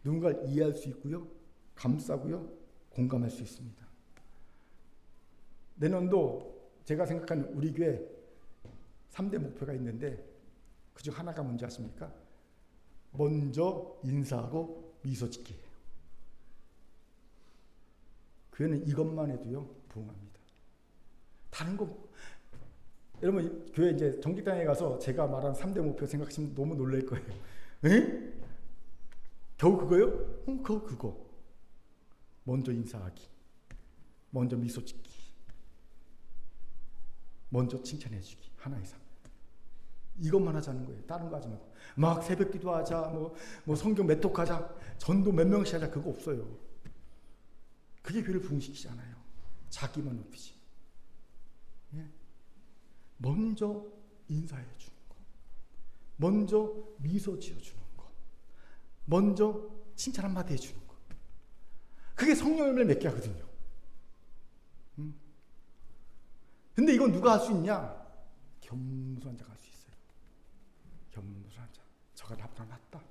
누군가를 이해할 수 있고요 감싸고요 공감할 수 있습니다. 내년도 제가 생각하는 우리 교회 3대 목표가 있는데 그중 하나가 뭔지 아십니까? 먼저 인사하고 미소 짓기예요. 교회는 이것만 해도요 부흥합니다. 다른 거 여러분 교회 이제 정직당에 가서 제가 말한 3대 목표 생각하시면 너무 놀랄 거예요. 에? 겨우 그거요? 겨우 그거. 먼저 인사하기, 먼저 미소 짓기, 먼저 칭찬해주기 하나 이상. 이것만 하자는 거예요. 다른 거 하지 말고 막 새벽 기도하자, 뭐 성경 몇 독하자, 전도 몇 명씩 하자 그거 없어요. 그게 교회를 부흥시키지 않아요. 자기만 높이지. 예? 먼저 인사해 주는 거, 먼저 미소 지어 주는 거, 먼저 칭찬 한마디 해 주는 거. 그게 성령 열매를 맺게 하거든요. 근데 이건 누가 할 수 있냐? 겸손한 자가 할 수 있어요. 겸손한 자. 저가 나보다 낫다.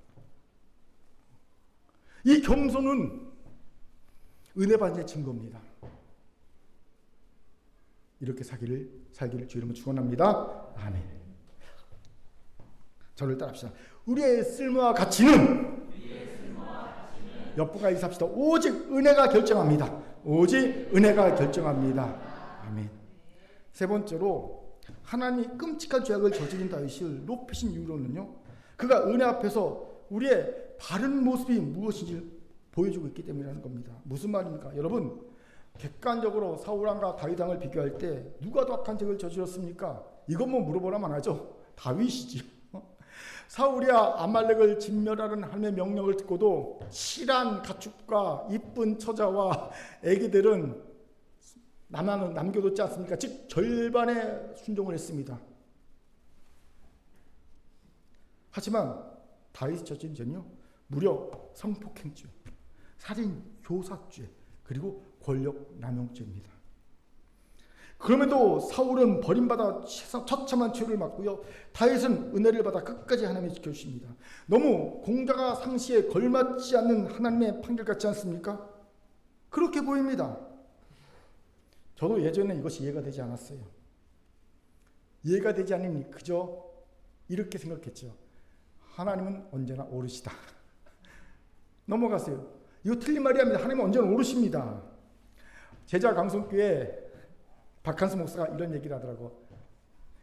이 겸손은 은혜 받는 증거입니다. 이렇게 살기를 주 이름으로 축원합니다. 아멘. 저를 따라합시다. 우리의 쓸모와 가치는 옆분과 인사합시다. 오직 은혜가 결정합니다. 오직 은혜가 결정합니다. 아멘. 세 번째로 하나님이 끔찍한 죄악을 저지른 다윗을 높이신 이유로는요, 그가 은혜 앞에서 우리의 바른 모습이 무엇인지 보여주고 있기 때문이라는 겁니다. 무슨 말입니까? 여러분, 객관적으로 사울왕과 다윗왕을 비교할 때 누가 더 악한 죄를 저질렀습니까? 이것만 물어보라면 하죠. 다윗이지. 사울이야 아말렉을 진멸하는 하나님의 명령을 듣고도 실한 가축과 이쁜 처자와 애기들은 남겨뒀지 않습니까? 즉 절반의 순종을 했습니다. 하지만 다윗이 저지른 죄는요 무려 성폭행죄, 살인, 교사죄, 그리고 권력 남용죄입니다. 그럼에도 사울은 버림받아 처참한 죄를 맡고요, 다윗은 은혜를 받아 끝까지 하나님이 지켜주십니다. 너무 공자가 상시에 걸맞지 않는 하나님의 판결 같지 않습니까? 그렇게 보입니다. 저도 예전에 이것이 이해가 되지 않았어요. 이해가 되지 않으니 그저 이렇게 생각했죠. 하나님은 언제나 오르시다. 넘어갔어요. 이거 틀린 말이 아닙니다. 하나님은 언제나 오르십니다. 제자 강성교회 박한수 목사가 이런 얘기를 하더라고.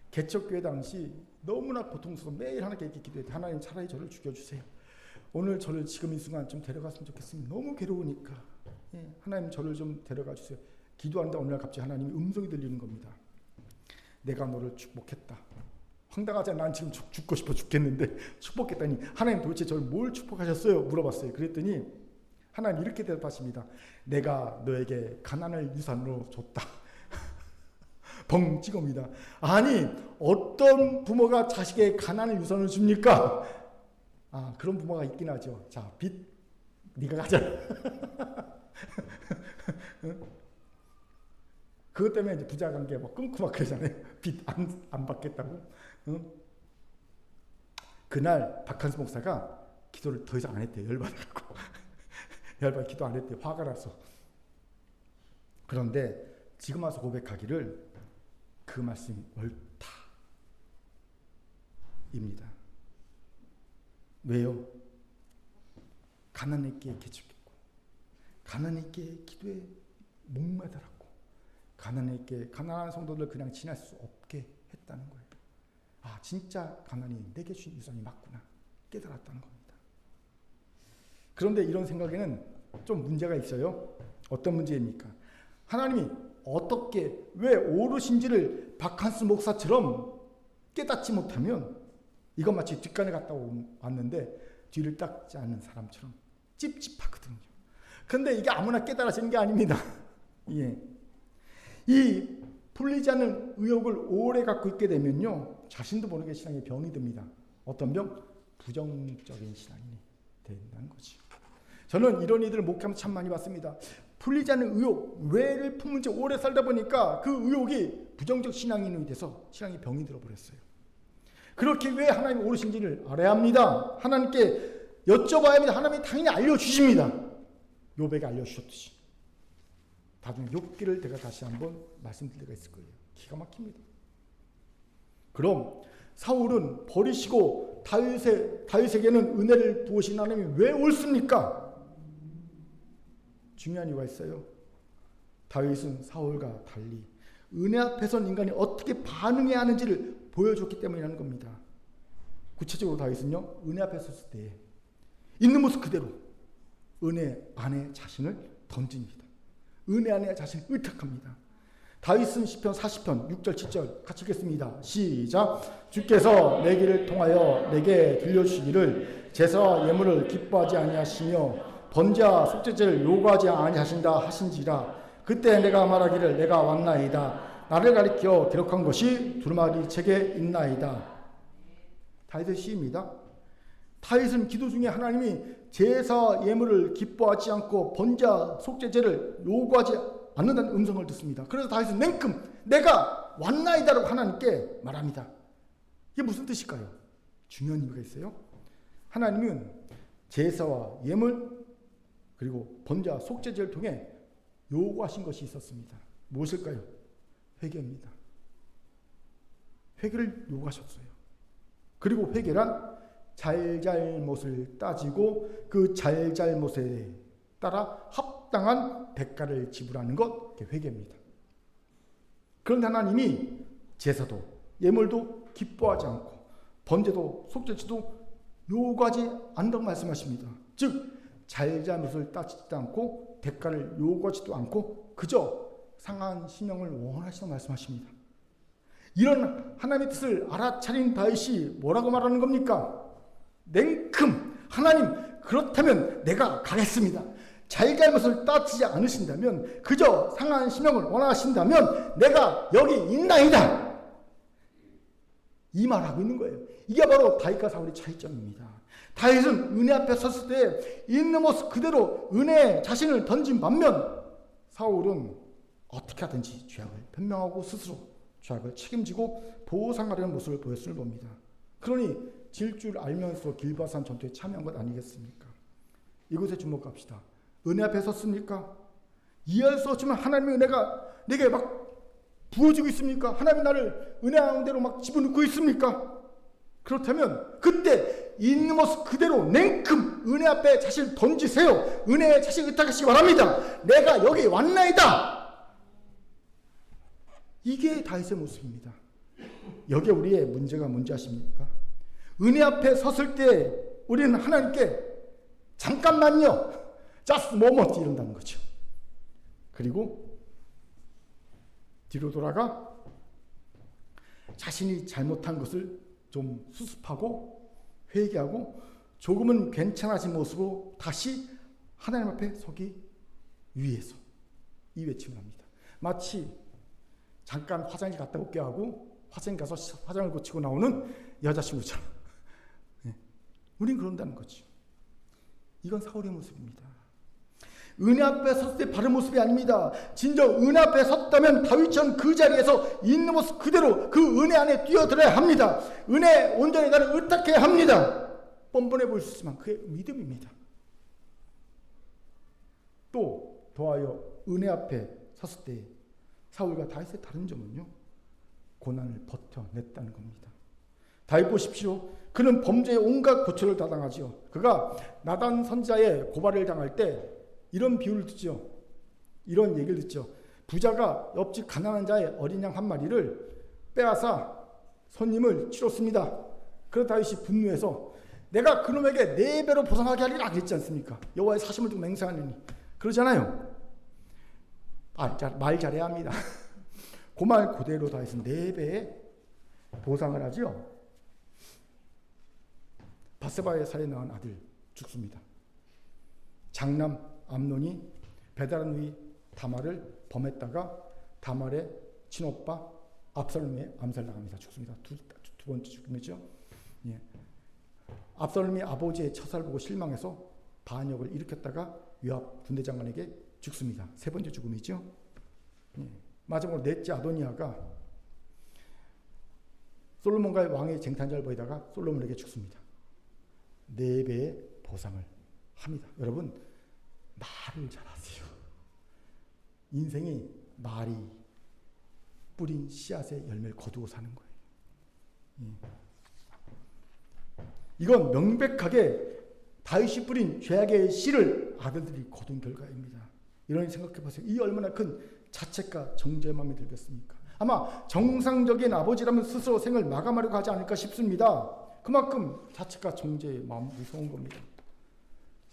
개척교회 당시 너무나 고통스러워 매일 하나님께 이렇게 기도했대. 하나님 차라리 저를 죽여주세요. 오늘 저를 지금 이 순간 좀 데려갔으면 좋겠습니다. 너무 괴로우니까. 예, 하나님 저를 좀 데려가 주세요. 기도하는데 어느 날 갑자기 하나님이 음성이 들리는 겁니다. 내가 너를 축복했다. 황당하잖아요. 난 지금 죽고 싶어 죽겠는데 축복했다니 하나님 도대체 저를 뭘 축복하셨어요? 물어봤어요. 그랬더니 하나님 이렇게 대답하십니다. 내가 너에게 가나안을 유산으로 줬다. 벙 찍어옵니다. 아니 어떤 부모가 자식에게 가나안을 유산으로 줍니까? 그런 부모가 있긴 하죠. 자, 빚 네가 가져라. 그것 때문에 이제 부자 관계 막 끊고 막 그러잖아요. 빚 안 받겠다고. 그날 박한수 목사가 기도를 더 이상 안 했대요. 열받아갖고. 열받아 기도 안 했대요. 화가 나서. 그런데 지금 와서 고백하기를 그 말씀이 옳다입니다. 왜요? 가난했기에 개척했고, 가난했기에 기도에 목매달았고, 가난했기에 가난한 성도들 그냥 지날 수 없게 했다는 거예요. 진짜 가난이 내게 주신 유산이 맞구나 깨달았다는 겁니다. 그런데 이런 생각에는 좀 문제가 있어요. 어떤 문제입니까? 하나님이 어떻게 왜 오르신지를 박한수 목사처럼 깨닫지 못하면 이건 마치 뒷간에 갔다 왔는데 뒤를 닦지 않는 사람처럼 찝찝하거든요. 그런데 이게 아무나 깨달아지는 게 아닙니다. 예. 이 풀리지 않는 의욕을 오래 갖고 있게 되면요, 자신도 모르게 신앙에 병이 듭니다. 어떤 병? 부정적인 신앙이 된다는 거죠. 저는 이런 이들을 목회하면서 참 많이 봤습니다. 풀리지 않는 의욕, 왜를 품은 지 오래 살다 보니까 그 의욕이 부정적 신앙인이 돼서 신앙이 병이 들어버렸어요. 그렇게 왜 하나님이 오르신지를 알아야 합니다. 하나님께 여쭤봐야 합니다. 하나님이 당연히 알려주십니다. 욥에게 알려주셨듯이. 나중에 욥기를 제가 다시 한번 말씀드릴 때가 있을 거예요. 기가 막힙니다. 그럼 사울은 버리시고 다윗에게는 은혜를 부으신 하나님이 왜 옳습니까? 중요한 이유가 있어요. 다윗은 사울과 달리 은혜 앞에선 인간이 어떻게 반응해야 하는지를 보여줬기 때문이라는 겁니다. 구체적으로 다윗은요, 은혜 앞에 섰을 때 있는 모습 그대로 은혜 안에 자신을 던집니다. 은혜 안에 자신을 의탁합니다. 다윗은 시편 40편 6절 7절 같이 읽겠습니다. 시작. 주께서 내 길을 통하여 내게 들려주시기를 제사와 예물을 기뻐하지 아니하시며 번제와 속죄제를 요구하지 아니하신다 하신지라. 그때 내가 말하기를 내가 왔나이다. 나를 가리켜 기록한 것이 두루마리 책에 있나이다. 다윗의 시입니다. 다윗은 기도 중에 하나님이 제사와 예물을 기뻐하지 않고 번제와 속죄제를 요구하지 않는다는 음성을 듣습니다. 그래서 다윗은 냉큼 내가 왔나이다라고 하나님께 말합니다. 이게 무슨 뜻일까요? 중요한 이유가 있어요. 하나님은 제사와 예물 그리고 번제와 속죄제를 통해 요구하신 것이 있었습니다. 무엇일까요? 회개입니다. 회개를 요구하셨어요. 그리고 회개란 잘잘못을 따지고 그 잘잘못에 따라 합당한 대가를 지불하는 것, 그게 회개입니다. 그런데 하나님이 제사도 예물도 기뻐하지 않고 번제도 속죄제도 요구하지 않는다고 말씀하십니다. 즉 잘잘못을 따지지도 않고 대가를 요구하지도 않고 그저 상한 신령을 원하시다고 말씀하십니다. 이런 하나님의 뜻을 알아차린 다윗이 뭐라고 말하는 겁니까? 냉큼 하나님 그렇다면 내가 가겠습니다. 잘잘못을 따지지 않으신다면 그저 상한 신령을 원하신다면 내가 여기 있나이다. 이 말하고 있는 거예요. 이게 바로 다윗과 사울의 차이점입니다. 다윗은 은혜 앞에 섰을 때 있는 모습 그대로 은혜에 자신을 던진 반면 사울은 어떻게 하든지 죄악을 변명하고 스스로 죄악을 책임지고 보상하려는 모습을 보였음을 봅니다. 그러니 질 줄 알면서 길바산 전투에 참여한 것 아니겠습니까? 이곳에 주목합시다. 은혜 앞에 섰습니까? 이해할 수 없지만 하나님의 은혜가 내게 막 부어지고 있습니까? 하나님이 나를 은혜 가운데로 막 집어넣고 있습니까? 그렇다면 그때 있는 모습 그대로 냉큼 은혜 앞에 자신을 던지세요. 은혜에 자신 의탁하시기 바랍니다. 내가 여기 왔나이다. 이게 다윗의 모습입니다. 여기에 우리의 문제가 뭔지 아십니까? 은혜 앞에 섰을 때 우리는 하나님께 잠깐만요, just moment 이런다는 거죠. 그리고 뒤로 돌아가 자신이 잘못한 것을 좀 수습하고 회개하고 조금은 괜찮아진 모습으로 다시 하나님 앞에 서기 위해서 이 외침을 합니다. 마치 잠깐 화장실 갔다 올게 하고 화장실 가서 화장을 고치고 나오는 여자친구처럼 우린 그런다는 거죠. 이건 사울의 모습입니다. 은혜 앞에 섰을 때 바른 모습이 아닙니다. 진정 은혜 앞에 섰다면 다윗처럼 그 자리에서 있는 모습 그대로 그 은혜 안에 뛰어들어야 합니다. 은혜 온전히 나를 의탁해야 합니다. 뻔뻔해 보일 수 있지만 그의 믿음입니다. 또 더하여 은혜 앞에 섰을 때 사울과 다윗의 다른 점은요, 고난을 버텨냈다는 겁니다. 다윗 보십시오. 그는 범죄의 온갖 고초를 다 당하지요. 그가 나단 선지자의 고발을 당할 때 이런 비유를 듣죠. 이런 얘기를 듣죠. 부자가 옆집 가난한 자의 어린 양 한 마리를 빼앗아 손님을 치렀습니다. 그러다 다윗이 분노해서 내가 그놈에게 4배로 보상하게 하리라 그랬지 않습니까? 여호와의 사심을 두고 맹세하느니. 그러잖아요. 말 잘해야 합니다. 그 말 그대로 다윗은 4배의 보상을 하죠. 바세바의 살에 낳은 아들 죽습니다. 장남 암논이 베다른 누이 다말을 범했다가 다말의 친오빠 압살롬에 암살당합니다. 죽습니다. 두 번째 죽음이죠. 예. 압살롬이 아버지의 처사를 보고 실망해서 반역을 일으켰다가 요압 군대장관에게 죽습니다. 3번째 죽음이죠. 예. 마지막으로 넷째 아도니아가 솔로몬과의 왕의 쟁탈전을 벌이다가 솔로몬에게 죽습니다. 4배의 보상을 합니다. 여러분, 말을 잘하세요. 인생이 말이 뿌린 씨앗의 열매를 거두고 사는 거예요. 이건 명백하게 다윗이 뿌린 죄악의 씨를 아들들이 거둔 결과입니다. 이런 생각해 보세요. 이 얼마나 큰 자책과 정죄의 마음이 들겠습니까? 아마 정상적인 아버지라면 스스로 생을 마감하려고 하지 않을까 싶습니다. 그만큼 자책과 정죄의 마음 무서운 겁니다.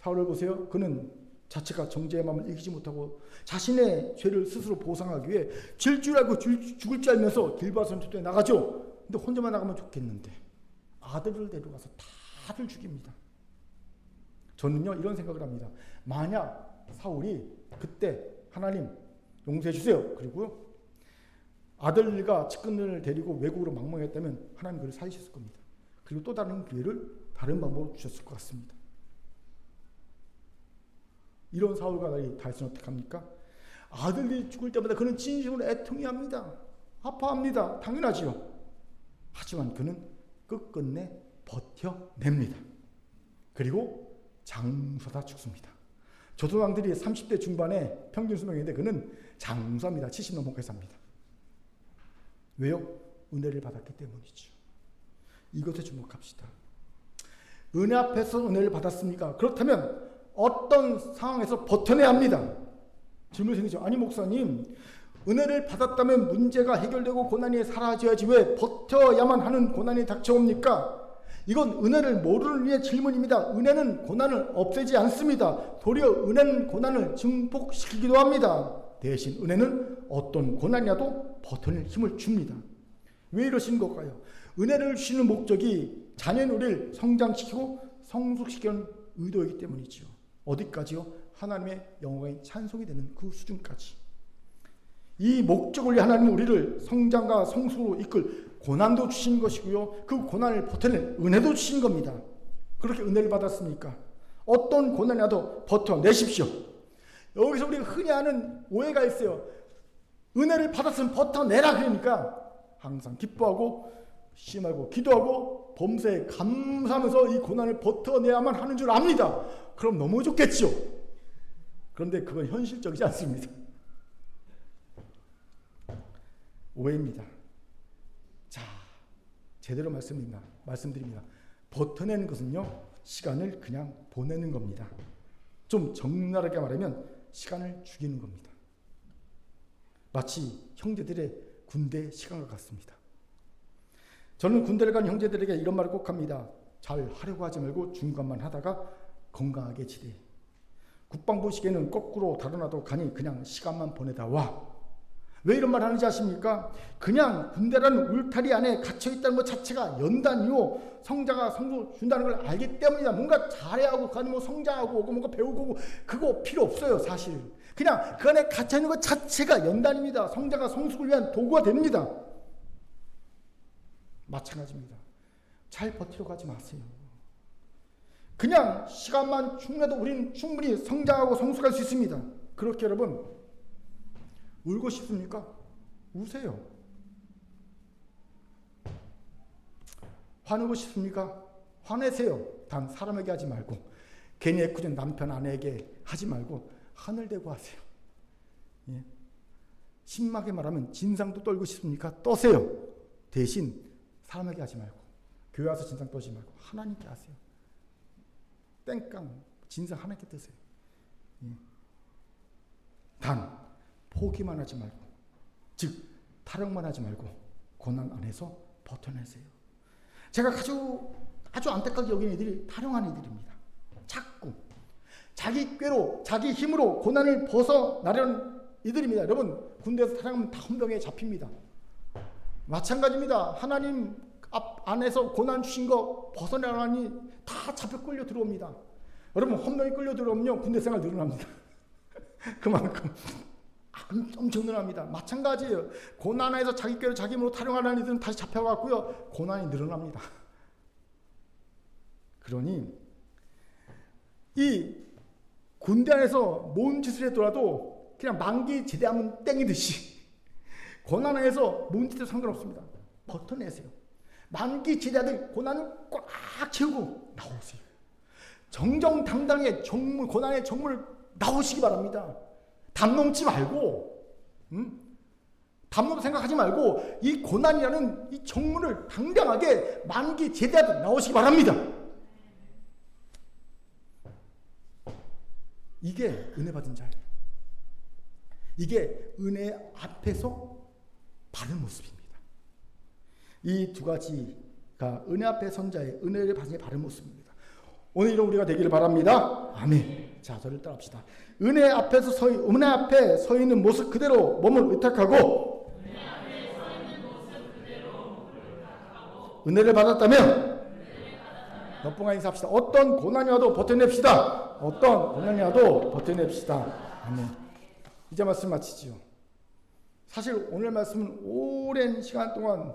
사울을 보세요. 그는 자책과 정죄의 마음을 이기지 못하고 자신의 죄를 스스로 보상하기 위해 질 줄 알고 죽을 줄 알면서 길보아 전투에 나가죠. 근데 혼자만 나가면 좋겠는데 아들을 데려가서 다들 죽입니다. 저는요 이런 생각을 합니다. 만약 사울이 그때 하나님 용서해 주세요. 그리고 아들과 측근을 데리고 외국으로 망명했다면 하나님 그를 살리셨을 겁니다. 그리고 또 다른 기회를 다른 방법으로 주셨을 것 같습니다. 이런 사울과 다윗은 어떻게 합니까? 아들이 죽을 때마다 그는 진심으로 애통해합니다. 아파합니다. 당연하지요. 하지만 그는 끝끝내 버텨냅니다. 그리고 장수하다 죽습니다. 조선왕들이 30대 중반에 평균 수명인데 그는 장수합니다. 70 넘게 삽니다. 왜요? 은혜를 받았기 때문이죠. 이것에 주목합시다. 은혜 앞에서 은혜를 받았습니까? 그렇다면 어떤 상황에서 버텨내야 합니다. 질문이 생기죠. 아니 목사님, 은혜를 받았다면 문제가 해결되고 고난이 사라져야지 왜 버텨야만 하는 고난이 닥쳐옵니까? 이건 은혜를 모르는 이의 질문입니다. 은혜는 고난을 없애지 않습니다. 도리어 은혜는 고난을 증폭시키기도 합니다. 대신 은혜는 어떤 고난이라도 버텨낼 힘을 줍니다. 왜 이러신 걸까요? 은혜를 주시는 목적이 자녀인 우리를 성장시키고 성숙시키는 의도이기 때문이죠. 어디까지요? 하나님의 영광이 찬송이 되는 그 수준까지. 이 목적을 위해 하나님은 우리를 성장과 성숙으로 이끌 고난도 주신 것이고요. 그 고난을 버텨낼 은혜도 주신 겁니다. 그렇게 은혜를 받았습니까? 어떤 고난이라도 버텨내십시오. 여기서 우리가 흔히 하는 오해가 있어요. 은혜를 받았으면 버텨내라 그러니까 항상 기뻐하고 심하고 기도하고 범사에 감사하면서 이 고난을 버텨내야만 하는 줄 압니다. 그럼 너무 좋겠죠. 그런데 그건 현실적이지 않습니다. 오해입니다. 자, 제대로 말씀드립니다. 버텨내는 것은요, 시간을 그냥 보내는 겁니다. 좀 적나라하게 말하면 시간을 죽이는 겁니다. 마치 형제들의 군대 시간과 같습니다. 저는 군대를 간 형제들에게 이런 말을 꼭 합니다. 잘 하려고 하지 말고 중간만 하다가 건강하게 지내. 국방부 시계는 거꾸로 달아나도 가니 그냥 시간만 보내다 와. 왜 이런 말 하는지 아십니까? 그냥 군대라는 울타리 안에 갇혀있다는 것 자체가 연단이요 성자가 성부 준다는 걸 알기 때문이다. 뭔가 잘해야 하고 그 안에 뭐 성장하고 뭔가 배우고 그거 필요 없어요. 사실 그냥 그 안에 갇혀있는 것 자체가 연단입니다. 성자가 성숙을 위한 도구가 됩니다. 마찬가지입니다. 잘 버티려고 하지 마세요. 그냥 시간만 충분해도 우리는 충분히 성장하고 성숙할 수 있습니다. 그렇게 여러분 울고 싶습니까? 우세요. 화내고 싶습니까? 화내세요. 단 사람에게 하지 말고 괜히 애꿎은 남편 아내에게 하지 말고 하늘 대고 하세요. 예. 심하게 말하면 진상도 떨고 싶습니까? 떠세요. 대신 사람에게 하지 말고 교회 와서 진상 떠지 말고 하나님께 하세요. 땡깡 진상 하나님께 뜨세요. 예. 단 포기만 하지 말고 즉 타령만 하지 말고 고난 안에서 버텨내세요. 제가 아주 안타깝게 여기는 애들이 타령하는 애들입니다. 자꾸 자기 꾀로 자기 힘으로 고난을 벗어나려는 이들입니다. 여러분 군대에서 타령하면 다 헌병에 잡힙니다. 마찬가지입니다. 하나님 안에서 고난 주신 거 벗어나라니 다 잡혀 끌려 들어옵니다. 여러분 헌병에 끌려 들어오면요 군대 생활 늘어납니다. 그만큼 엄청 늘어납니다. 마찬가지예요. 고난 안에서 자기 꾀로 자기 힘으로 타령하는 이들은 다시 잡혀갔고요 고난이 늘어납니다. 그러니 이 군대 안에서 뭔 짓을 해더라도 그냥 만기 제대하면 땡이듯이 고난 안에서 뭔 짓도 상관없습니다. 버텨내세요. 만기 제대하듯 고난을 꽉 채우고 나오세요. 정정당당하게 고난의 정문을 나오시기 바랍니다. 담 넘지 말고 담 넘어 생각하지 말고 이 고난이라는 이 정문을 당당하게 만기 제대하듯 나오시기 바랍니다. 이게 은혜 받은 자예요. 이게 은혜 앞에서 바른 모습입니다. 이 두 가지가 은혜 앞에 선 자의 은혜를 받은 자의 바른 모습입니다. 오늘 이런 우리가 되기를 바랍니다. 아멘. 자, 저를 따라합시다. 은혜 앞에 서 있는 모습 그대로 몸을 의탁하고 은혜를 받았다면 옆분과 인사합시다. 어떤 고난이 와도 버텨냅시다. 어떤 고난이 와도 버텨냅시다. 아멘. 이제 말씀 마치지요. 사실 오늘 말씀은 오랜 시간 동안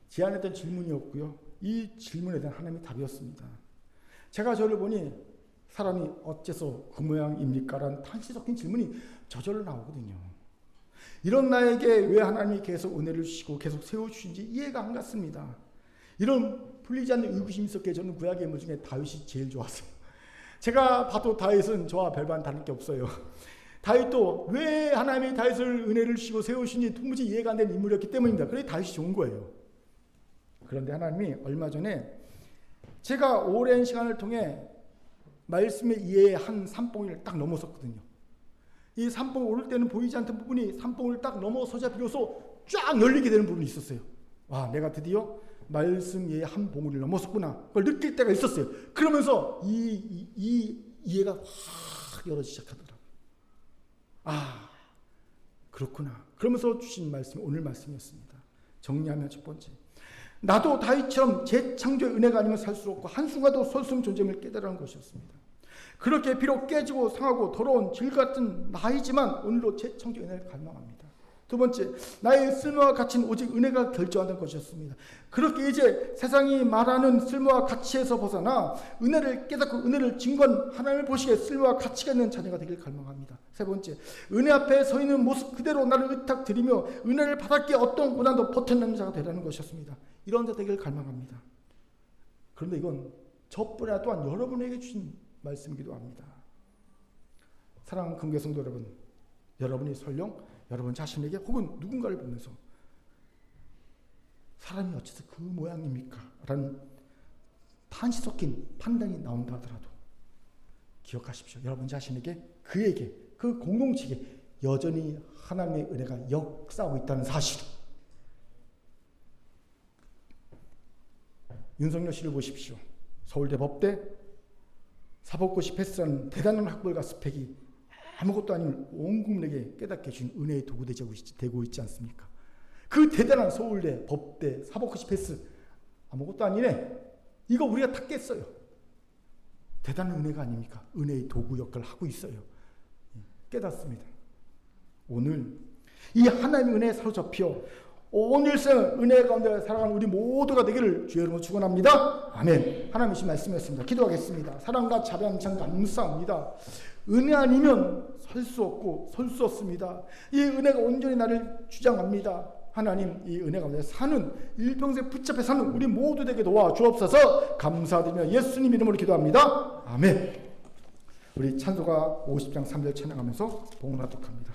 제안했던 질문이었고요. 이 질문에 대한 하나님의 답이었습니다. 제가 저를 보니 사람이 어째서 그 모양입니까? 라는 탄식 섞인 질문이 저절로 나오거든요. 이런 나에게 왜 하나님이 계속 은혜를 주시고 계속 세워주신지 이해가 안 갔습니다. 이런 풀리지 않는 의구심이 있었기에 저는 구약의 인물 중에 다윗이 제일 좋았어요. 제가 봐도 다윗은 저와 별반 다를 게 없어요. 다윗도 왜 하나님이 다윗을 은혜를 주시고 세우시니 도무지 이해가 안 되는 인물이었기 때문입니다. 그래서 다윗이 좋은 거예요. 그런데 하나님이 얼마 전에 제가 오랜 시간을 통해 말씀의 이해의 한 산봉우리를 딱 넘어섰거든요. 이 산봉 오를 때는 보이지 않던 부분이 산봉우리를 딱 넘어서자 비로소 쫙 열리게 되는 부분이 있었어요. 와, 내가 드디어 말씀 이해의 한 봉우리를 넘어섰구나. 그걸 느낄 때가 있었어요. 그러면서 이 이해가 확 열어지기 시작하더라고요. 아, 그렇구나. 그러면서 주신 말씀이 오늘 말씀이었습니다. 정리하면 첫 번째, 나도 다윗처럼 재창조의 은혜가 아니면 살 수 없고 한순간도 설 수 없는 존재임을 깨달은 것이었습니다. 그렇게 비록 깨지고 상하고 더러운 질 같은 나이지만 오늘도 재창조의 은혜를 갈망합니다. 두 번째, 나의 쓸모와 가치는 오직 은혜가 결정하는 것이었습니다. 그렇게 이제 세상이 말하는 쓸모와 가치에서 벗어나 은혜를 깨닫고 은혜를 증거한 하나님을 보시기에 쓸모와 가치가 있는 자녀가 되길 갈망합니다. 세 번째, 은혜 앞에 서 있는 모습 그대로 나를 의탁드리며 은혜를 받았기에 어떤 고난도 버텨내는 자가 되라는 것이었습니다. 이런 자 되기를 갈망합니다. 그런데 이건 저뿐 아니라 또한 여러분에게 주신 말씀이기도 합니다. 사랑하는 금교 성도 여러분, 여러분이 설령 여러분 자신에게 혹은 누군가를 보면서 사람이 어째서 그 모양입니까? 라는 탄식 섞인 판단이 나온다 하더라도 기억하십시오. 여러분 자신에게 그에게 그 공동체에 여전히 하나님의 은혜가 역사하고 있다는 사실. 윤석열 씨를 보십시오. 서울대 법대 사법고시 패스라는 대단한 학벌과 스펙이 아무것도 아닌 온 국민에게 깨닫게 해준 은혜의 도구 되고 있지 않습니까? 그 대단한 서울대, 법대, 사법고시 패스 아무것도 아니네. 이거 우리가 다 깼어요. 대단한 은혜가 아닙니까? 은혜의 도구 역할을 하고 있어요. 깨닫습니다. 오늘 이 하나님의 은혜에 사로잡혀 온 일생 은혜 가운데 살아가는 우리 모두가 되기를 주의 이름으로 축원합니다. 아멘. 하나님의 말씀이었습니다. 기도하겠습니다. 사랑과 자비함 참 감사합니다. 은혜 아니면 설 수 없고 설 수 없습니다. 이 은혜가 온전히 나를 주장합니다. 하나님, 이 은혜 가운데 사는 일평생 붙잡혀 사는 우리 모두 되게 도와주옵소서. 감사드리며 예수님 이름으로 기도합니다. 아멘. 우리 찬송가 50장 3절 찬양하면서 봉헌하도록 합니다.